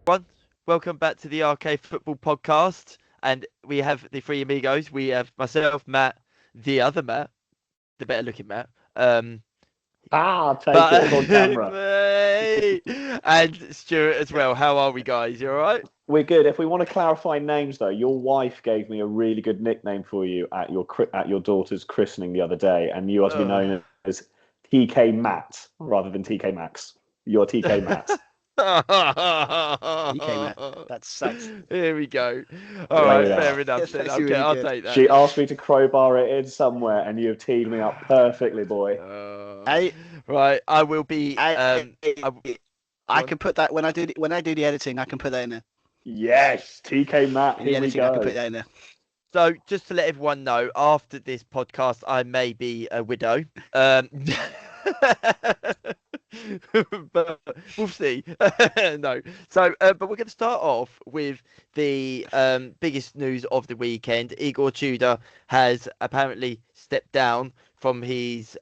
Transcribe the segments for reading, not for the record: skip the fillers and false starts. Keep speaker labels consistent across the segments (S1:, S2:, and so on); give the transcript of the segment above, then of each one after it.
S1: everyone. Welcome back to the RK Football Podcast. And we have the three amigos. We have myself, Matt, the other Matt, the better looking Matt.
S2: Take it.
S1: But
S2: It's on camera.
S1: and Stuart as well. How are we, guys? You all right?
S2: We're good. If we want to clarify names, though, your wife gave me a really good nickname for you at your daughter's christening the other day, and you are to be known as TK Matt rather than TK Maxx. You're TK Matt.
S3: TK Matt. That's
S1: Here we go. All right,
S2: Yeah.
S1: fair enough.
S3: That's
S1: Then.
S3: actually
S1: Okay,
S3: really
S1: I'll
S3: good.
S1: take that.
S2: She asked me to crowbar it in somewhere, and you have teed me up perfectly, boy.
S1: Right, I will be.
S3: I can put that when I do the editing. I can put that in there.
S2: Yes, TK Matt.
S3: In the
S2: Here we
S3: editing, I can
S2: go.
S3: put that in there.
S1: So, just to let everyone know, after this podcast, I may be a widow. But we'll see. No. So, but we're going to start off with the biggest news of the weekend. Igor Tudor has apparently stepped down from his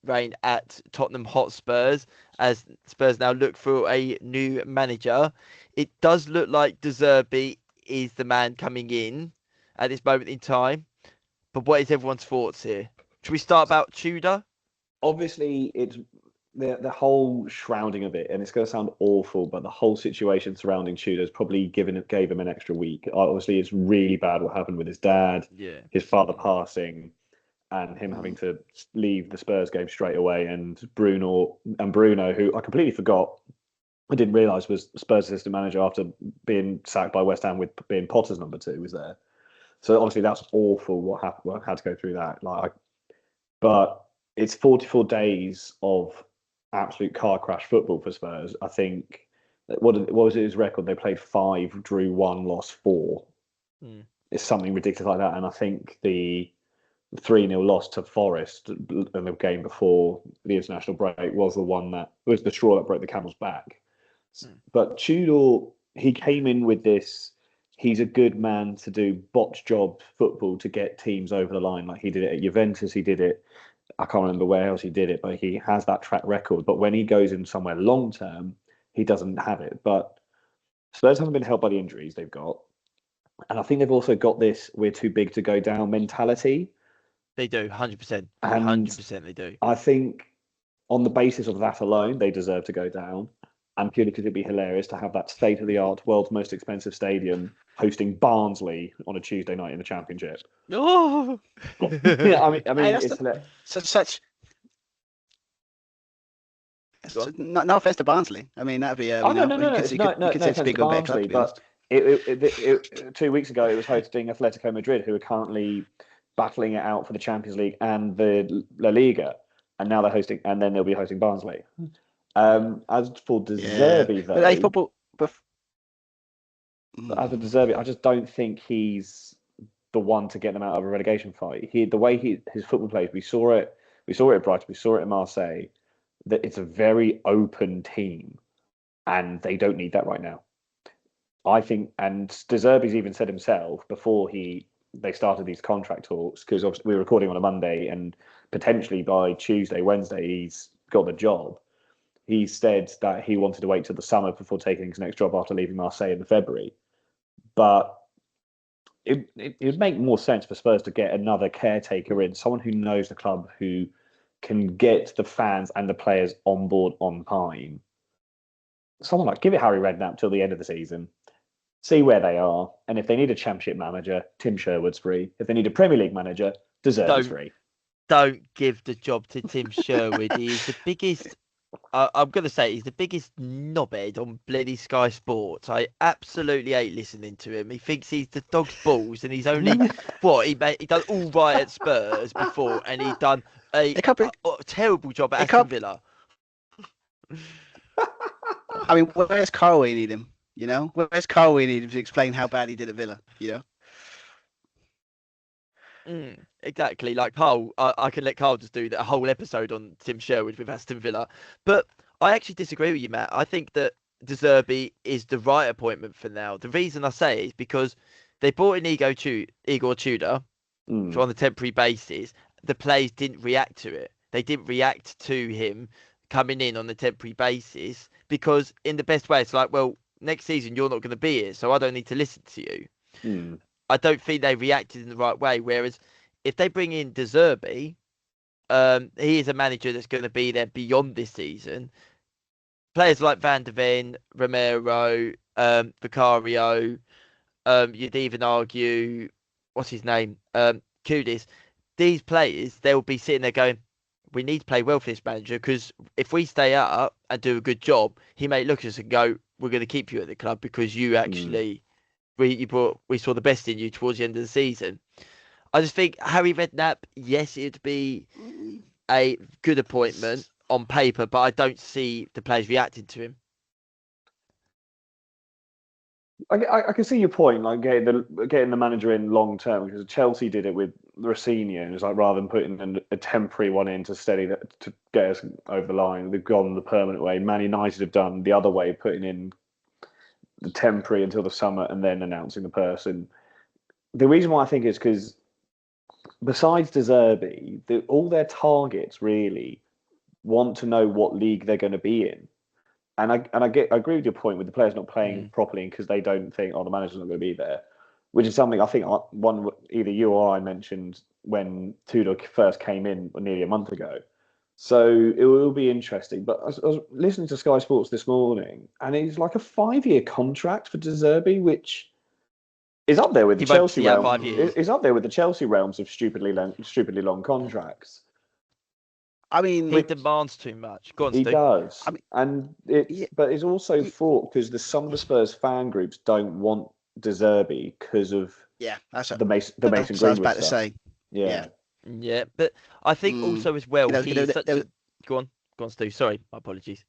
S1: reign at Tottenham Hotspurs, as Spurs now look for a new manager. It does look like De Zerbi is the man coming in at this moment in time. But what is everyone's thoughts here? Should we start about Tudor?
S2: Obviously, it's the whole shrouding of it, and it's going to sound awful, but the whole situation surrounding Tudor's probably gave him an extra week. Obviously, it's really bad what happened with his dad, his father passing, and him having to leave the Spurs game straight away. And Bruno, who I completely forgot, I didn't realise was Spurs assistant manager after being sacked by West Ham with being Potter's number 2, was there. So obviously that's awful what happened. I had to go through that. But it's 44 days of absolute car crash football for Spurs. I think what was his record? They played 5, drew 1, lost 4. It's something ridiculous like that. And I think the 3-0 loss to Forest in the game before the international break was the one that was the straw that broke the camel's back. But Tudor, he came in with this. He's a good man to do botch job football to get teams over the line. Like he did it at Juventus, he did it. I can't remember where else he did it, but he has that track record. But when he goes in somewhere long term, he doesn't have it. But Spurs haven't been helped by the injuries they've got. And I think they've also got this we're too big to go down mentality.
S1: They do, 100%. 100% they do.
S2: I think on the basis of that alone, they deserve to go down. And purely because it'd be hilarious to have that state-of-the-art, world's most expensive stadium hosting Barnsley on a Tuesday night in the Championship.
S1: Oh,
S2: yeah, I mean, it's
S3: such. No offense to Barnsley. I mean, that'd be.
S2: No, it's a big Barnsley, but 2 weeks ago it was hosting Atletico Madrid, who are currently battling it out for the Champions League and the La Liga, and now they're hosting, and then they'll be hosting Barnsley. As for De Zerbi, though,
S3: but football.
S2: As for De Zerbi, I just don't think he's the one to get them out of a relegation fight. The way his football plays, we saw it at Brighton, we saw it in Marseille. That it's a very open team, and they don't need that right now. I think, and De Zerbi's even said himself before they started these contract talks, because obviously we were recording on a Monday, and potentially by Tuesday, Wednesday, he's got the job. He said that he wanted to wait till the summer before taking his next job after leaving Marseille in February. But it would make more sense for Spurs to get another caretaker in, someone who knows the club, who can get the fans and the players on board on time. Someone like, give it Harry Redknapp till the end of the season, see where they are, and if they need a Championship manager, Tim Sherwood's free. If they need a Premier League manager, De Zerbi's free.
S1: Don't give the job to Tim Sherwood. He's the biggest. I'm going to say he's the biggest knobhead on bloody Sky Sports. I absolutely hate listening to him. He thinks he's the dog's balls, and he's only he done all right at Spurs before, and he's done a terrible job at Aston Villa.
S3: I mean, where's Carl when you need him? You know, where's Carl when you need him to explain how bad he did at Villa? You know.
S1: Exactly, like Carl, I can let Carl just do a whole episode on Tim Sherwood with Aston Villa. But I actually disagree with you, Matt. I think that De Zerbi is the right appointment for now. The reason I say it is because they brought in Igor Tudor on a temporary basis. The players didn't react to it. They didn't react to him coming in on a temporary basis because in the best way, it's like, well, next season you're not going to be here, so I don't need to listen to you.
S2: Hmm.
S1: I don't think they reacted in the right way. Whereas if they bring in De Zerbi, he is a manager that's going to be there beyond this season. Players like Van de Ven, Romero, Vicario, you'd even argue, what's his name, Kudis. These players, they'll be sitting there going, we need to play well for this manager, because if we stay up and do a good job, he may look at us and go, we're going to keep you at the club because you actually, we saw the best in you towards the end of the season. I just think Harry Redknapp, yes, it'd be a good appointment on paper, but I don't see the players reacting to him.
S2: I can see your point, like getting the manager in long term, because Chelsea did it with Rossini, and it was like rather than putting a temporary one in to to get us over the line, they've gone the permanent way. Man United have done the other way, putting in the temporary until the summer and then announcing the person. The reason why I think is because besides De Zerbi, all their targets really want to know what league they're going to be in. And I agree with your point with the players not playing properly because they don't think, the manager's not going to be there, which is something I think either you or I mentioned when Tudor first came in nearly a month ago. So it will be interesting. But I was listening to Sky Sports this morning, and it's like a 5-year contract for De Zerbi, which is up there with the Chelsea realm. Is up there with the Chelsea realms of stupidly long contracts.
S3: I mean,
S1: he demands too much. Go on,
S2: he
S1: Stu.
S2: does, but it's also fraught because some of the Spurs fan groups don't want De Zerbi because of the Mason Greenwood stuff.
S3: I was about to say,
S1: yeah, but I think also as well, he's such. Go on, Stu. Sorry, my apologies.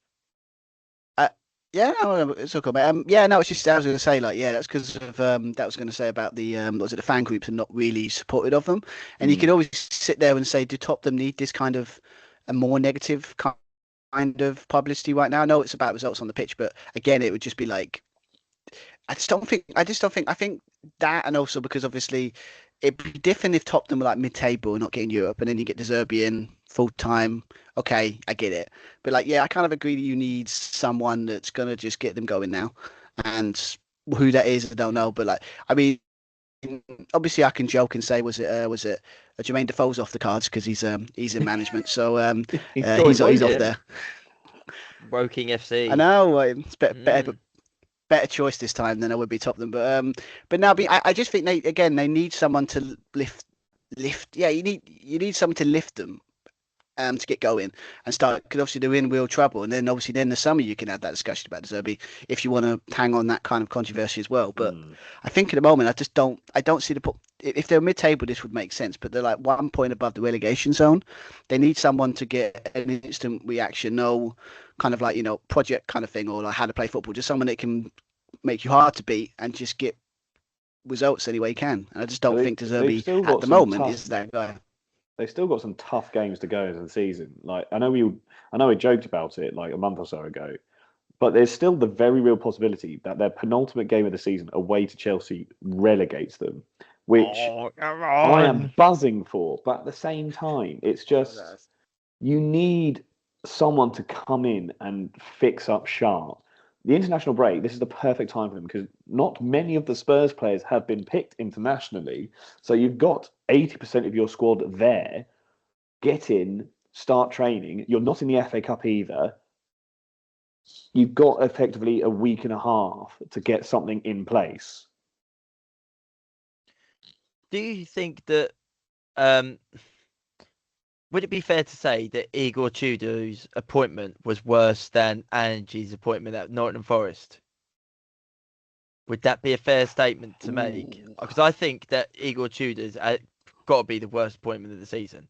S3: Yeah, no, it's okay, mate. Yeah, no, it's just I was going to say, like, that's because of that was going to say about the the fan groups are not really supportive of them, and you can always sit there and say, do Tottenham need this kind of a more negative kind of publicity right now? I know it's about results on the pitch, but again, it would just be like, I think that, and also because obviously it'd be different if Tottenham were like mid-table and not getting Europe, and then you get De Zerbi in full time. Okay, I get it, but like, I kind of agree that you need someone that's gonna just get them going now, and who that is, I don't know, but like, I mean, obviously I can joke and say, was it Jermaine Defoe's off the cards because he's in management, so he's off there.
S1: Woking FC.
S3: I know it's better choice this time than I would be Tottenham, but now I just think they need someone to lift. Yeah, you need someone to lift them, to get going and start, because obviously they're in real trouble, and then obviously in the summer you can have that discussion about De Zerbi if you want to hang on that kind of controversy as well. But I think at the moment I don't see if they're mid-table this would make sense, but they're like 1 point above the relegation zone. They need someone to get an instant reaction, no kind of like project kind of thing, or like how to play football, just someone that can make you hard to beat and just get results any way you can. And I just don't think De Zerbi at the moment is that guy.
S2: They've still got some tough games to go into the season. Like I know we joked about it like a month or so ago, but there's still the very real possibility that their penultimate game of the season away to Chelsea relegates them, which I am buzzing for. But at the same time, it's just you need someone to come in and fix up sharp. The international break, this is the perfect time for them because not many of the Spurs players have been picked internationally. So you've got 80% of your squad there. Get in, start training. You're not in the FA Cup either. You've got effectively a week and a half to get something in place.
S1: Do you think that would it be fair to say that Igor Tudor's appointment was worse than Ange's appointment at Nottingham Forest? Would that be a fair statement to make? Because I think that Igor Tudor's got to be the worst appointment of the season.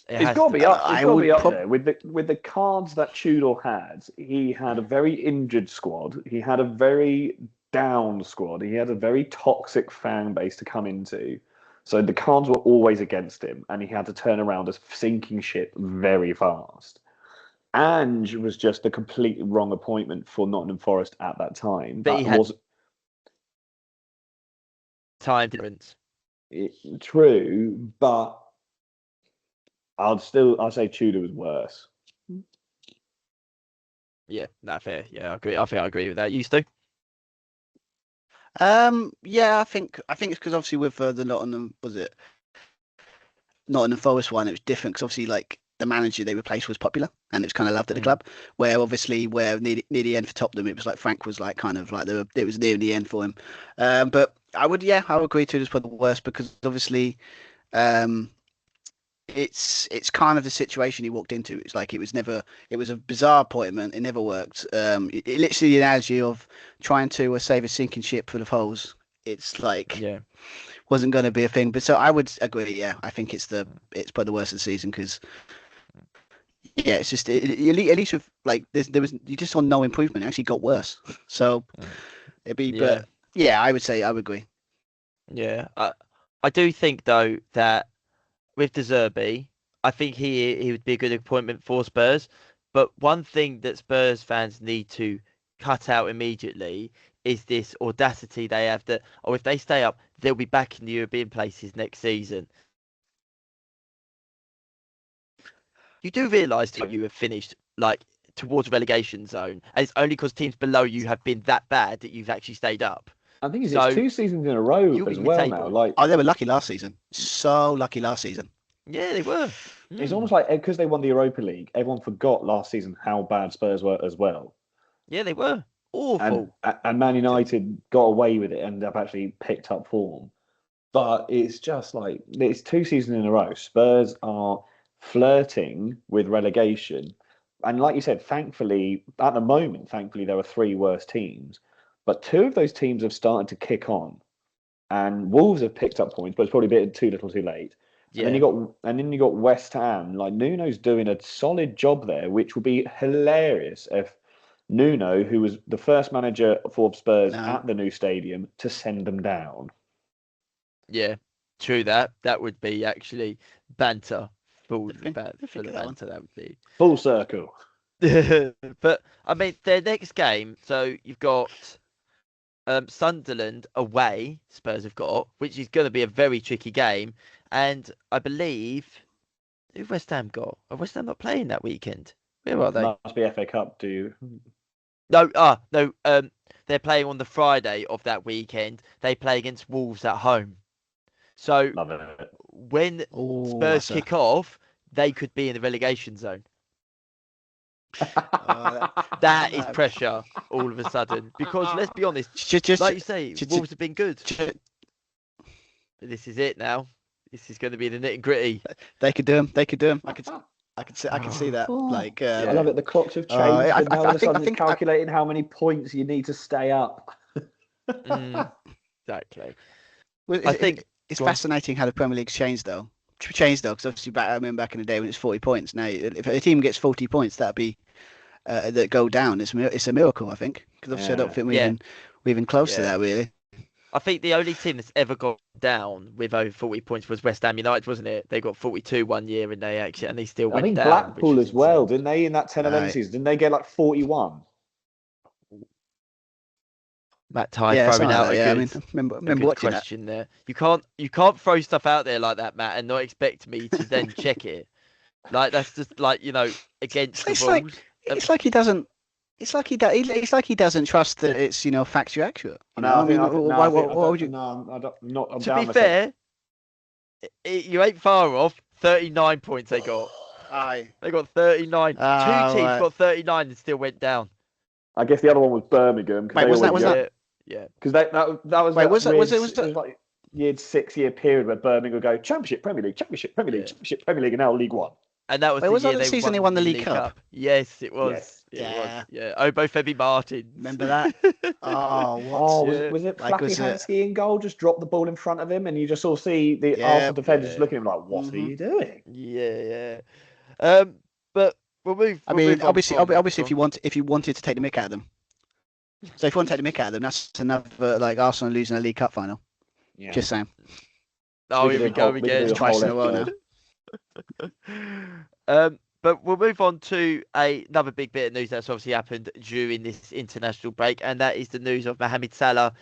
S2: It's got to be up. It's got to be up there with the cards that Tudor had. He had a very injured squad. He had a very down squad. He had a very toxic fan base to come into. So the cards were always against him, and he had to turn around a sinking ship very fast. Ange was just a completely wrong appointment for Nottingham Forest at that time.
S1: But he had time difference.
S2: True, but I'll say Tudor was worse.
S1: Yeah, fair. Yeah, I agree. I think I agree with that. You too?
S3: Yeah, I think it's because obviously with the Nottingham Forest one, it was different because obviously like the manager they replaced was popular and it was kind of loved at the club. Where obviously near the end for Tottenham, it was like Frank was like kind of like it was near the end for him. But I would agree to it as for the worst because obviously um it's kind of the situation he walked into. It's like it was a bizarre appointment. It never worked. It literally an analogy of trying to save a sinking ship full of holes. It's like wasn't going to be a thing. But so I would agree. Yeah, I think it's by the worst of the season because it's just at least with like there was you just saw no improvement. It actually got worse. So it'd be but yeah, I would say I would agree.
S1: Yeah, I do think though that with De Zerbi, I think he would be a good appointment for Spurs. But one thing that Spurs fans need to cut out immediately is this audacity they have that, if they stay up, they'll be back in the European places next season. You do realise that you have finished like towards relegation zone, and it's only because teams below you have been that bad that you've actually stayed up.
S2: I think it's 2 seasons in a row as well now. Like,
S3: they were lucky last season. So lucky last season.
S1: Yeah, they were.
S2: It's almost like because they won the Europa League, everyone forgot last season how bad Spurs were as well.
S1: Yeah, they were awful.
S2: And Man United got away with it and have actually picked up form. But it's just like it's 2 seasons in a row. Spurs are flirting with relegation. And like you said, thankfully, at the moment, there are 3 worse teams. But 2 of those teams have started to kick on. And Wolves have picked up points, but it's probably a bit too little too late. Yeah. And then you got West Ham. Like Nuno's doing a solid job there, which will be hilarious if Nuno, who was the first manager for Spurs at the new stadium, to send them down.
S1: Yeah, true that. That would be actually banter. Full of banter. That would be
S2: full circle.
S1: But I mean, their next game. So you've got Sunderland away. Spurs have got, which is going to be a very tricky game. And I believe who West Ham got? Are West Ham not playing that weekend? Where are they?
S2: Must be FA Cup. Do you?
S1: No. No. They're playing on the Friday of that weekend. They play against Wolves at home. So when Spurs kick off, they could be in the relegation zone. That is pressure all of a sudden. Because let's be honest, like you say, Wolves have been good. This is it now. This is going to be the nitty gritty.
S3: They could do them. I can see that. Like
S2: I love it. The clocks have changed. And now all of a sudden it's calculating how many points you need to stay up.
S1: Exactly.
S3: Well, I think it's fascinating how the Premier League's changed though. Because obviously I remember back in the day when it's 40 points. Now, if a team gets 40 points, that'd be that go down. It's a miracle, I think. Because obviously I don't think we're even close to that really.
S1: I think the only team that's ever got down with over 40 points was West Ham United, wasn't it? They got 42 one year and they still went down.
S2: I think Blackpool as well, didn't they? In that 10-11 season, didn't they get like 41?
S1: Matt Ty throwing out
S3: I mean, remember watching
S1: question that. There. You can't throw stuff out there like that, Matt, and not expect me to then check it. Like that's just like against the rules.
S3: It's like he doesn't. It's like he doesn't trust that it's factually accurate. Why would you?
S2: No, I'm not.
S1: To be fair, you ain't far off. 39 points they got.
S3: Aye.
S1: They got 39. 2 teams got 39 and still went down.
S2: I guess the other one was Birmingham.
S3: Wait, was that?
S1: Yeah.
S2: Because that was.
S3: Wait, was it
S2: like a 6-year period where Birmingham would go Championship, Premier League, Championship, Premier League, Championship, Premier League, and now League One.
S1: And that was
S3: the season they won the League Cup.
S1: Yes, it was. Yes.
S3: Yeah.
S1: Yeah. Obo Febby Martin.
S3: Remember that?
S2: Was it Flappy Hansky in goal? Just drop the ball in front of him, and you just sort of see the Arsenal defenders looking at him like, "What are you doing?"
S1: Yeah. But we'll move.
S3: Obviously, if you wanted to take the mick out of them. So if you want to take the mick out of them, that's another like Arsenal losing a League Cup final. Yeah. Just saying.
S1: Oh, here we go again.
S3: Twice in a row
S1: now. But we'll move on to another big bit of news that's obviously happened during this international break, and that is the news of Mohamed Salah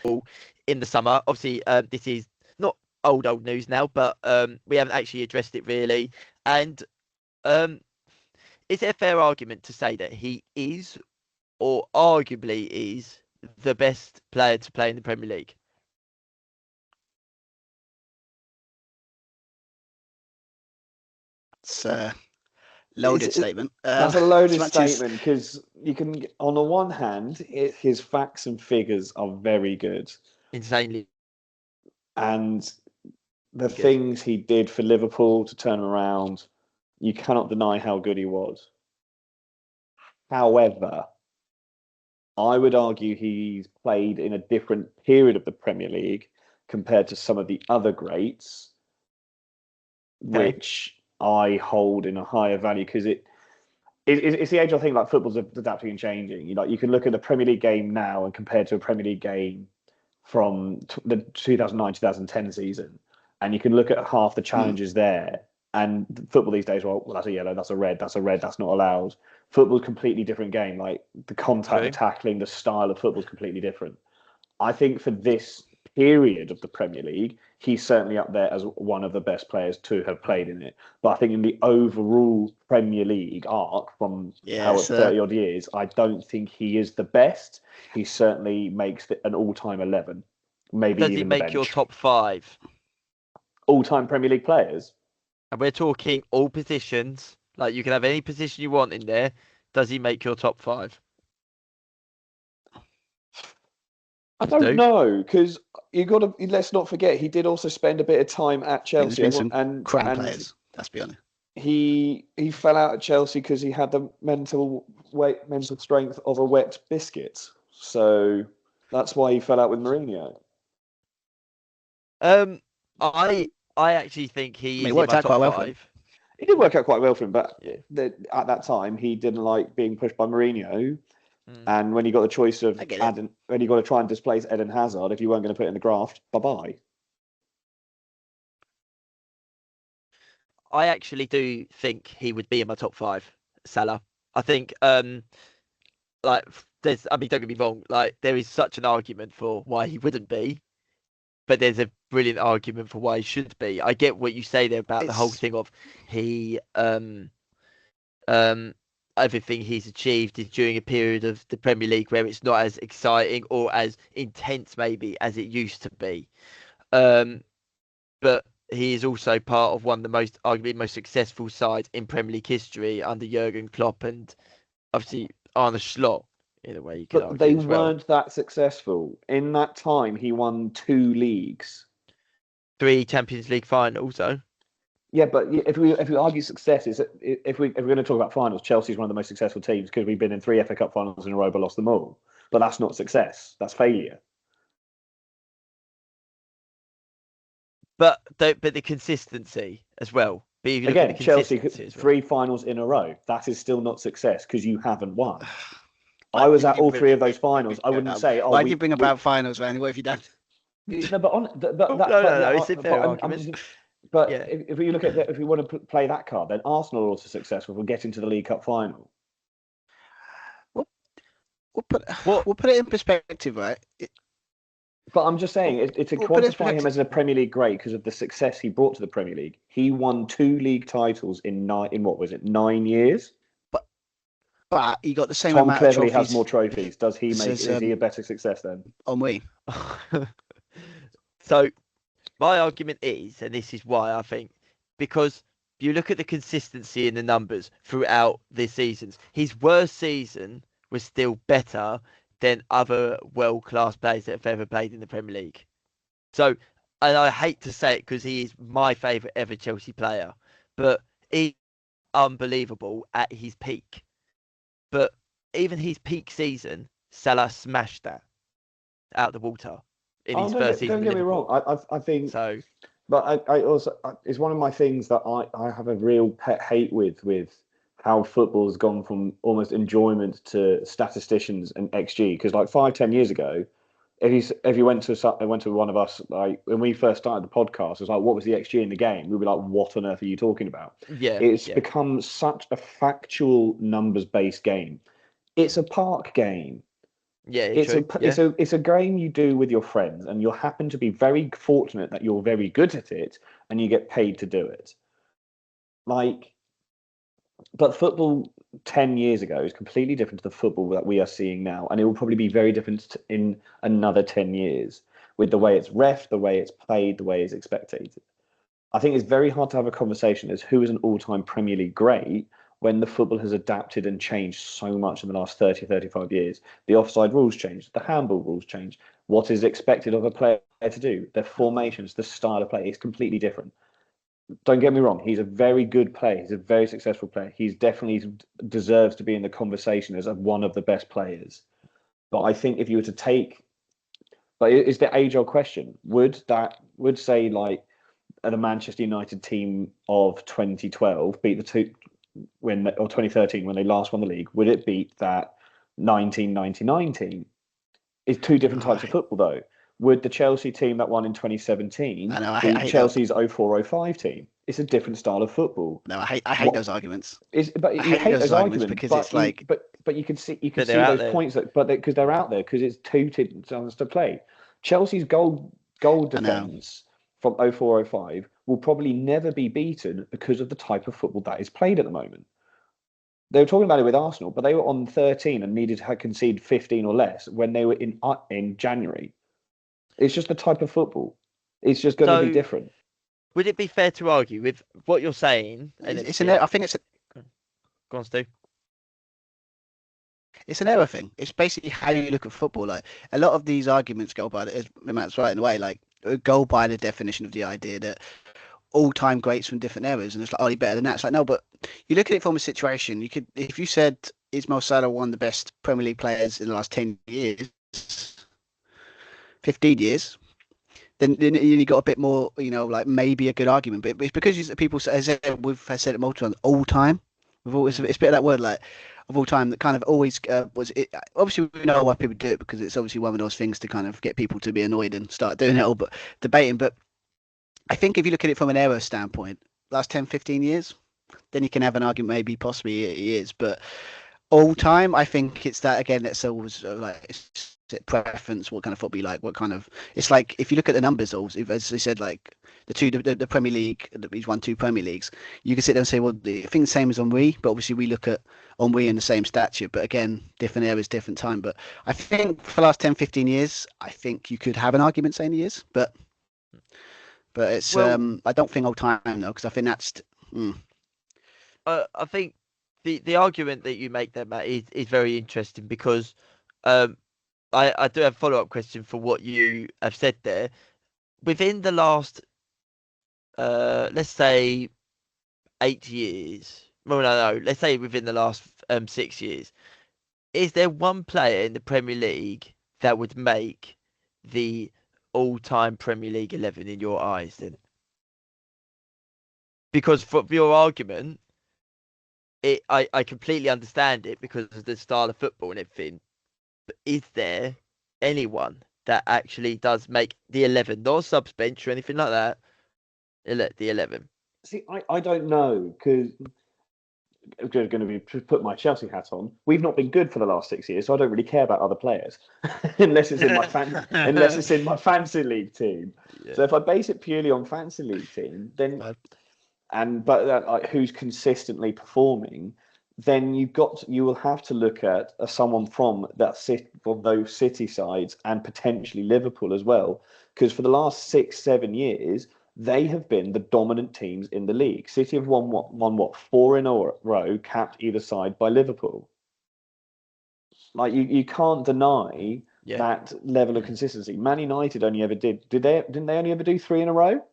S1: in the summer. Obviously, this is not old news now, but we haven't actually addressed it really. And is it a fair argument to say that he is or arguably is the best player to play in the Premier League?
S3: It's a loaded statement.
S2: That's a loaded
S3: as much as-
S2: statement because you can, on the one hand, his facts and figures are very good,
S1: Insanely
S2: and the
S1: good.
S2: things he did for Liverpool to turn around, you cannot deny how good he was. However, I would argue he's played in a different period of the Premier League compared to some of the other greats, which I hold in a higher value because it's the age-old thing. Like football's adapting and changing. You can look at the Premier League game now and compare to a Premier League game from the 2009-2010 season, and you can look at half the challenges there. And football these days, well, that's a yellow, that's a red, that's not allowed. Football's a completely different game. Like the contact, the tackling, the style of football is completely different. I think for this period of the Premier League, he's certainly up there as one of the best players to have played in it. But I think in the overall Premier League arc from 30 odd years, I don't think he is the best. He certainly makes an all-time 11. Maybe
S1: Does
S2: even
S1: he
S2: the
S1: make
S2: bench.
S1: your top 5?
S2: All-time Premier League players?
S1: And we're talking all positions. Like you can have any position you want in there. Does he make your top 5?
S2: I don't know because let's not forget he did also spend a bit of time at Chelsea
S3: and players. Let's be honest.
S2: He fell out at Chelsea because he had the mental strength of a wet biscuit. So that's why he fell out with Mourinho.
S1: I actually think he
S3: worked out quite well for him.
S2: It did work out quite well for him, but at that time he didn't like being pushed by Mourinho. And when you got the choice of when you got to try and displace Eden Hazard, if you weren't going to put in the graft, bye-bye.
S1: I actually do think he would be in my top 5, Salah. I think, don't get me wrong, like there is such an argument for why he wouldn't be, but there's a brilliant argument for why he should be. I get what you say there about the whole thing of everything he's achieved is during a period of the Premier League where it's not as exciting or as intense maybe as it used to be. But he is also part of one of the arguably most successful sides in Premier League history under Jurgen Klopp and obviously Arne Slot. In a way, you could argue
S2: they
S1: as well.
S2: weren't that successful. In that time, he won 2 leagues,
S1: 3 Champions League finals, though.
S2: Yeah, but if we argue success, if we're going to talk about finals, Chelsea's one of the most successful teams because we've been in 3 FA Cup finals in a row but lost them all. But that's not success; that's failure.
S1: But the consistency as well.
S2: Again, Chelsea 3 finals in a row. That is still not success because you haven't won. I was at all 3 of those finals. I wouldn't say.
S3: Why do you bring about finals, man? What have you done?
S2: No, but
S1: it's a fair argument.
S2: But if we look at if we want to play that card, then Arsenal are also successful for getting to the League Cup final.
S3: We'll put it in perspective, right?
S2: But I'm just saying, to quantify him as a Premier League great because of the success he brought to the Premier League. He won 2 league titles in 9 years?
S3: But he got the same
S2: Tom
S3: amount
S2: Cleverley
S3: of trophies.
S2: has more trophies. Does he is he a better success then?
S3: On we.
S1: So my argument is, and this is why I think, because you look at the consistency in the numbers throughout the seasons, his worst season was still better than other world-class players that have ever played in the Premier League. So, and I hate to say it because he is my favourite ever Chelsea player, but he's unbelievable at his peak. But even his peak season, Salah smashed that out the water in his first season.
S2: Don't get me wrong. I think so. But I also, it's one of my things that I have a real pet hate with how football has gone from almost enjoyment to statisticians and XG. Because like 5-10 years ago, if you went to one of us, like when we first started the podcast, it was like, what was the XG in the game? We'd be like, what on earth are you talking about? It's become such a factual numbers-based game. It's a park game.
S1: Yeah,
S2: it's a game you do with your friends, and you happen to be very fortunate that you're very good at it, and you get paid to do it. Like, But football 10 years ago is completely different to the football that we are seeing now. And it will probably be very different in another 10 years with the way it's ref, the way it's played, the way it's expected. I think it's very hard to have a conversation as who is an all-time Premier League great when the football has adapted and changed so much in the last 30, 35 years. The offside rules changed, the handball rules changed. What is expected of a player to do, their formations, the style of play is completely different. Don't get me wrong, he's a very good player. He's a very successful player. He's definitely deserves to be in the conversation as one of the best players. But I think if you were to take, but it's the age-old question. Would say like the Manchester United team of 2012 beat the two or 2013 when they last won the league? Would it beat that 1999 team? It's two different types of football, though. Would the Chelsea team that won in 2017 beat Chelsea's 04-05 team? It's a different style of football.
S3: No, I hate those arguments.
S2: But you hate those arguments
S3: because it's like.
S2: But you can see those points because they're out there because it's two teams to play. Chelsea's goal defense from 04-05 will probably never be beaten because of the type of football that is played at the moment. They were talking about it with Arsenal, but they were on 13 and needed to concede 15 or less when they were in January. It's just the type of football. It's just going to be different.
S1: Would it be fair to argue with what you're saying?
S3: I think it's.
S1: Go on, Stu.
S3: It's an error thing. It's basically how you look at football. Like a lot of these arguments go by, as Matt's right in a way, like go by the definition of the idea that all-time greats from different eras, and it's like, oh, you're better than that. It's like, no, but you look at it from a situation. You could, if you said, is Mo Salah one of the best Premier League players in the last 10 years, 15 years, then you got a bit more, like maybe a good argument. But it's because people say, we've said it multiple times, all time. It's a bit of that word, like, of all time, that kind of always was it. Obviously, we know why people do it because it's obviously one of those things to kind of get people to be annoyed and start doing it all, but debating. But I think if you look at it from an era standpoint, last 10, 15 years, then you can have an argument, maybe possibly it is. But all time, I think it's that, again, that's always like, it's preference, what kind of football you like, what kind of, it's like, if you look at the numbers, as they said, like the Premier League, he's won 2 Premier Leagues, you can sit there and say, well, I think the same as Henry, but obviously we look at Henry in the same stature, but again, different eras, different time. But I think for the last 10, 15 years, I think you could have an argument saying he is, but it's, I don't think all time though, because I think that's.
S1: I think the argument that you make there, Matt, is very interesting because I do have a follow-up question for what you have said there. Within the last, let's say, 8 years, well, no, let's say within the last 6 years, is there one player in the Premier League that would make the all-time Premier League 11 in your eyes then? Because for your argument, I completely understand it because of the style of football and everything. But is there anyone that actually does make the 11, not subs bench or anything like that, the 11?
S2: See, I don't know because I'm going to be put my Chelsea hat on. We've not been good for the last 6 years, so I don't really care about other players unless it's in my fantasy league team. Yeah. So if I base it purely on fantasy league team, then who's consistently performing, then you will have to look at someone from those City sides and potentially Liverpool as well, because for the last 6-7 years they have been the dominant teams in the league. City have won 4 in a row, capped either side by Liverpool. Like you can't deny that level of consistency. Man United only ever didn't they only ever do 3 in a row?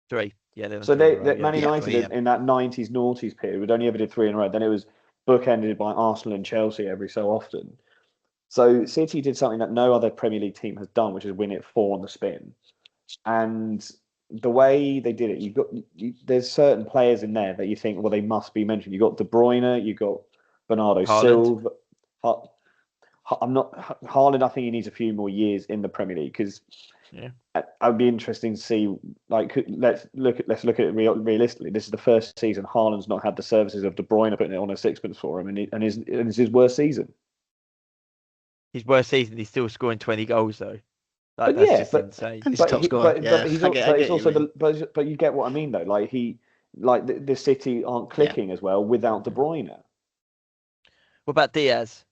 S1: 3. Yeah,
S2: so Man United in that 90s noughties period would only ever did 3 in a row. Then it was bookended by Arsenal and Chelsea every so often. So City did something that no other Premier League team has done, which is win it 4 on the spin. And the way they did it, there's certain players in there that you think, well, they must be mentioned. You got De Bruyne, you got Bernardo Silva. Haaland. I think he needs a few more years in the Premier League because. Yeah, I'd be interesting to see. Like, let's look at it realistically. This is the first season Haaland's not had the services of De Bruyne putting it on a sixpence for him, and it's his worst season.
S1: His worst season. He's still scoring 20 goals though.
S2: That's
S1: insane.
S3: And he's top scorer.
S2: But you get what I mean though. Like like the City aren't clicking as well without De Bruyne.
S1: What about Diaz?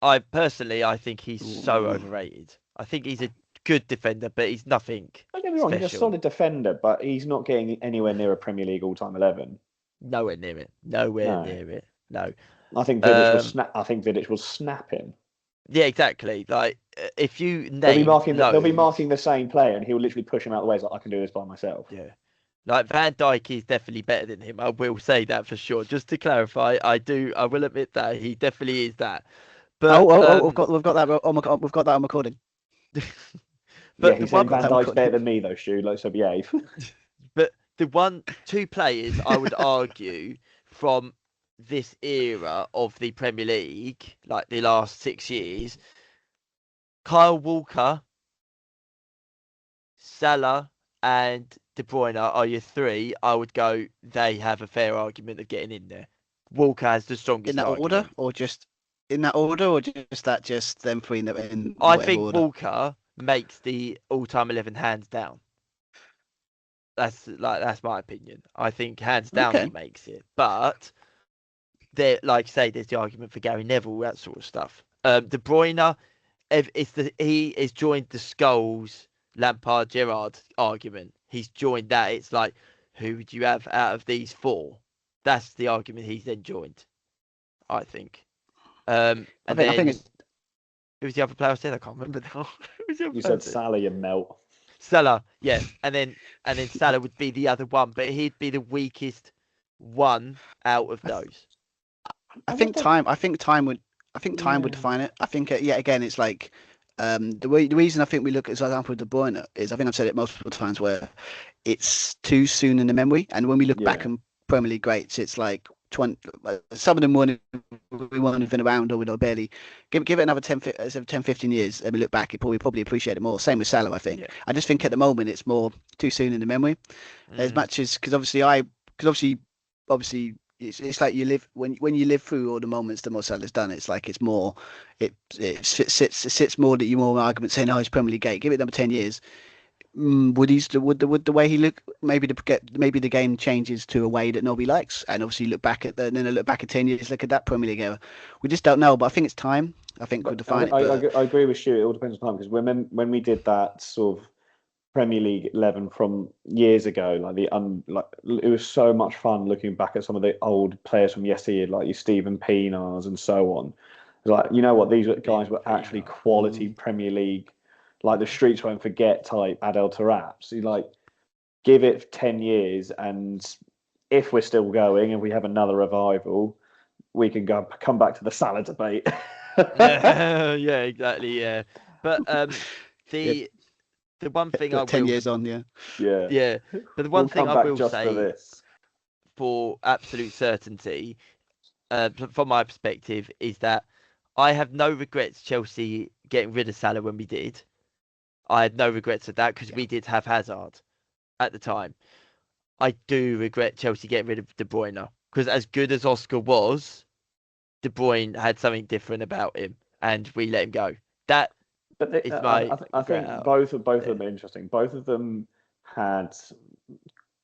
S1: I think he's so overrated. I think he's a good defender, but he's nothing.
S2: Don't get me wrong, he's a solid defender, but he's not getting anywhere near a Premier League all-time 11.
S1: Nowhere near it. Near it. No.
S2: I think Vidic will snap him.
S1: Yeah, exactly. Like if you name,
S2: they'll be marking the same player, and he'll literally push him out of the way. He's like, I can do this by myself.
S1: Yeah. Like Van Dijk is definitely better than him. I will say that for sure. Just to clarify, I will admit that he definitely is that. But
S3: we've got that on recording.
S1: But
S2: he's saying Van Dijk's better than me though, Stu. Like, so behave.
S1: But two players I would argue from this era of the Premier League, like the last 6 years, Kyle Walker, Salah, and De Bruyne are your three. I would go. They have a fair argument of getting in there. Walker has the strongest.
S3: In that order, or just them three in
S1: I think
S3: order?
S1: Walker makes the all-time 11 hands down. That's my opinion. I think hands down he makes it. But there, like I say, there's the argument for Gary Neville, that sort of stuff. De Bruyne, he has joined the Scholes, Lampard, Gerrard argument. He's joined that. It's like, who would you have out of these four? That's the argument he's then joined, I think. I think it's... Who was the other player I said? I can't remember now.
S2: You said Salah, you melt.
S1: Salah, yeah, and then Salah would be the other one, but he'd be the weakest one out of those.
S3: I think time would define it. I think again, it's like the reason I think we look at, for example, De Bruyne is, I think I've said it multiple times, where it's too soon in the memory, and when we look back on Premier League greats, it's like 20, some of them won't have been around or will barely give it another 10 15 years, and we look back, we probably appreciate it more. Same with Salah, I think. I just think at the moment it's more too soon in the memory, as much as, because obviously it's like you live, when you live through all the moments that Mo Salah's done, it's like it's more, it sits more that you more argument saying, oh, it's Premier League gate, give it another 10 years. Would the way he look, maybe the game changes to a way that nobody likes, and obviously look back at 10 years, look at that Premier League era. We just don't know, but I think it's time. I think we'll define it.
S2: I agree with Stu. It all depends on time, because when we did that sort of Premier League 11 from years ago, it was so much fun looking back at some of the old players from yesteryear, like your Stephen Pienaars and so on. Like, you know what, these guys were actually quality Premier League. Like the streets won't forget type Adel Taarabt. So give it 10 years, and if we're still going and we have another revival, we can come back to the Salah debate.
S1: Yeah, exactly. Yeah, but the one thing I will
S3: 10 years on,
S1: yeah. But the one thing I will say for absolute certainty, from my perspective, is that I have no regrets Chelsea getting rid of Salah when we did. I had no regrets of that, because we did have Hazard at the time. I do regret Chelsea getting rid of De Bruyne, because as good as Oscar was, De Bruyne had something different about him, and we let him go. I think
S2: both of them are interesting. Both of them had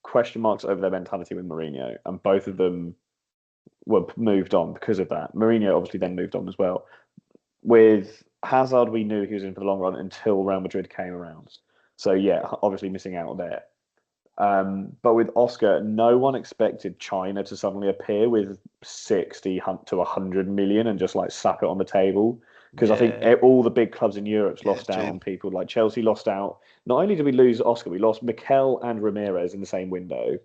S2: question marks over their mentality with Mourinho, and both of them were moved on because of that. Mourinho obviously then moved on as well. With Hazard, we knew he was in for the long run until Real Madrid came around. So obviously missing out there. But with Oscar, no one expected China to suddenly appear with 60 to 100 million and just slap it on the table. Because I think all the big clubs in Europe's lost out on people. Like Chelsea lost out. Not only did we lose Oscar, we lost Mikel and Ramirez in the same window.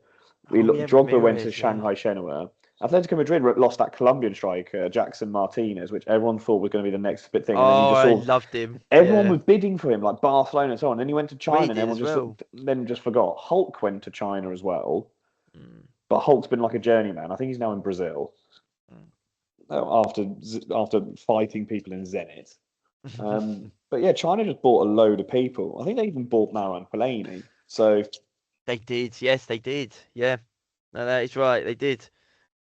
S2: Drogba went to Shanghai Shenhua. Atletico Madrid lost that Colombian striker, Jackson Martinez, which everyone thought was going to be the next big thing.
S1: I loved him.
S2: Everyone was bidding for him, like Barcelona and so on. Then he went to China, and everyone just forgot. Hulk went to China as well, but Hulk's been like a journeyman. I think he's now in Brazil after fighting people in Zenit. But China just bought a load of people. I think they even bought Marouane Fellaini. So
S1: they did. Yes, they did. Yeah, no, that is right. They did.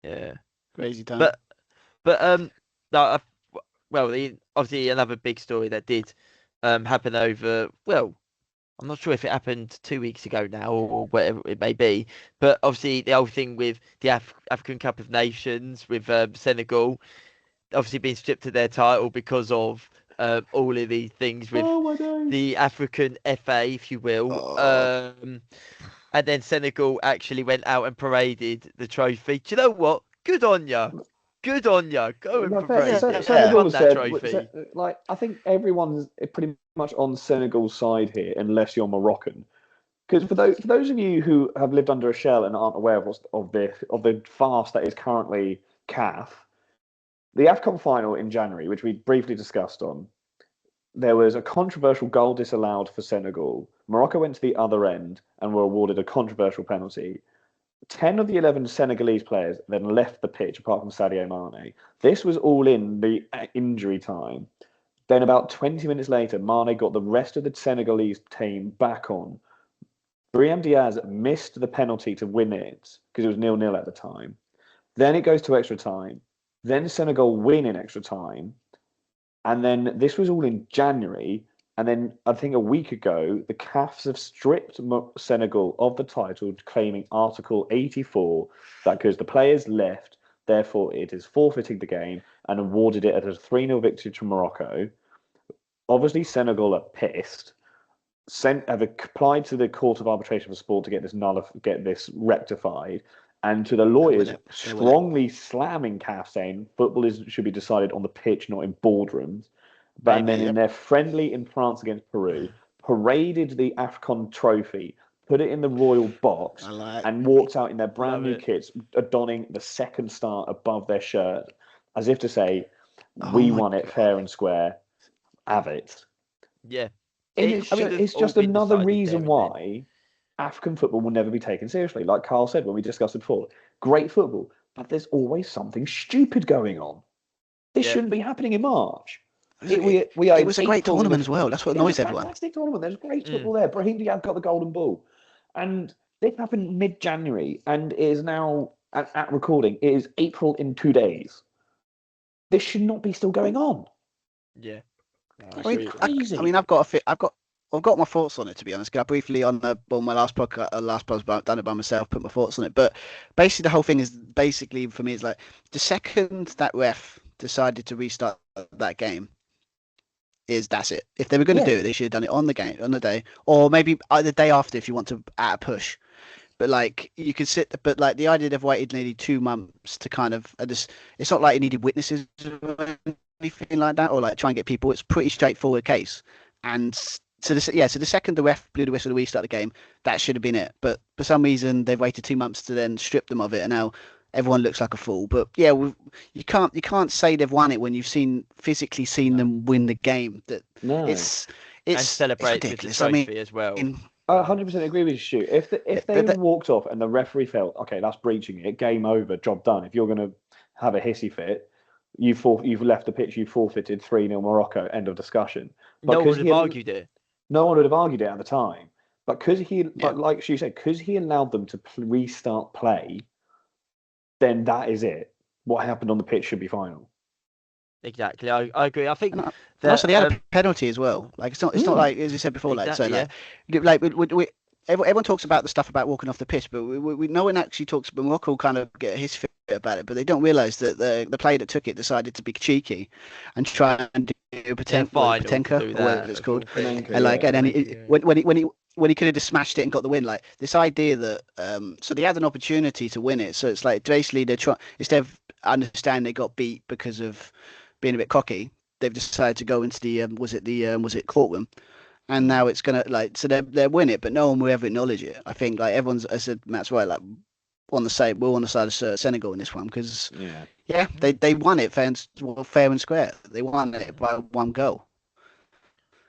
S1: Yeah,
S3: crazy time.
S1: But obviously another big story that did happen over I'm not sure if it happened 2 weeks ago now or whatever it may be, but obviously the whole thing with the African Cup of Nations with Senegal obviously being stripped of their title because of all of these things with
S2: Oh my days.
S1: the African FA, if you will.
S3: Oh.
S1: And then Senegal actually went out and paraded the trophy. Do you know what? Good on you. Good on you. Go and
S2: No,
S1: parade it. You
S2: Senegal
S1: won that
S2: said,
S1: trophy.
S2: like, I think everyone's pretty much on Senegal's side here, unless you're Moroccan. Because for those of you who have lived under a shell and aren't aware of the farce that is currently CAF, the Afcon final in January, which we briefly discussed on, there was a controversial goal disallowed for Senegal. Morocco went to the other end and were awarded a controversial penalty. 10 of the 11 Senegalese players then left the pitch, apart from Sadio Mane. This was all in the injury time. Then, about 20 minutes later, Mane got the rest of the Senegalese team back on. Brahim Diaz missed the penalty to win it because it was 0-0 at the time. Then it goes to extra time. Then Senegal win in extra time. And then this was all in January. And then I think a week ago, the CAFs have stripped Senegal of the title, claiming Article 84 that because the players left, therefore it is forfeiting the game, and awarded it as a 3-0 victory to Morocco. Obviously, Senegal are pissed. Have applied to the Court of Arbitration for Sport to get this rectified, and to the lawyers strongly slamming CAF, saying football should be decided on the pitch, not in boardrooms. But then in their friendly in France against Peru, paraded the AFCON trophy, put it in the royal box, and walked out in their brand new kits, donning the second star above their shirt, as if to say, "We won it fair and square. Have it."
S1: Yeah.
S2: It's just another reason why African football will never be taken seriously. Like Carl said when we discussed it before, great football, but there's always something stupid going on. This shouldn't be happening in March.
S3: It was a great tournament as well. That's what annoys everyone.
S2: Fantastic tournament. There's great football there. Brahim Diaz got the golden ball, and this happened mid-January, and it is now at recording. It is April in 2 days. This should not be still going on.
S1: Yeah.
S3: I mean, I've got my thoughts on it, to be honest. I briefly on my last podcast, I've done it by myself, put my thoughts on it. But basically, the whole thing is basically for me is like the second that ref decided to restart that game. That's it. If they were going to do it, they should have done it on the day, or maybe the day after if you want to add a push. But like you could but like the idea they've waited nearly 2 months to kind of it's not like you needed witnesses or anything like that, or like try and get people. It's a pretty straightforward case. And so the second the ref blew the whistle to restart the game, that should have been it. But for some reason they've waited 2 months to then strip them of it, and now everyone looks like a fool. But yeah, you can't say they've won it when you've physically seen them win the game. It's
S1: and celebrate with the trophy as well.
S2: I 100% agree with you, Stu. If they walked off and the referee felt, okay, that's breaching it, game over, job done. If you're going to have a hissy fit, you've left the pitch, you forfeited 3-0 Morocco, end of discussion. But
S1: no one would have argued it.
S2: No one would have argued it at the time. But like Stu said, because he allowed them to restart play, then that is it. What happened on the pitch should be final.
S1: Exactly, I agree. I think
S3: that, also they had a penalty as well. Like it's not like as you said before. Everyone talks about the stuff about walking off the pitch, but we no one actually talks. But Morocco kind of get his fit about it, but they don't realise that the player that took it decided to be cheeky and try and do Patenka or whatever it's called. And then when he could have just smashed it and got the win, like this idea that so they had an opportunity to win it. So it's like basically they're trying, instead of understanding they got beat because of being a bit cocky, they've decided to go into the was it courtroom, and now it's gonna they're win it, but no one will ever acknowledge it. I think like everyone's, as I said, Matt's right, like we're on the side of Senegal in this one because they won it fair and square. They won it by 1 goal.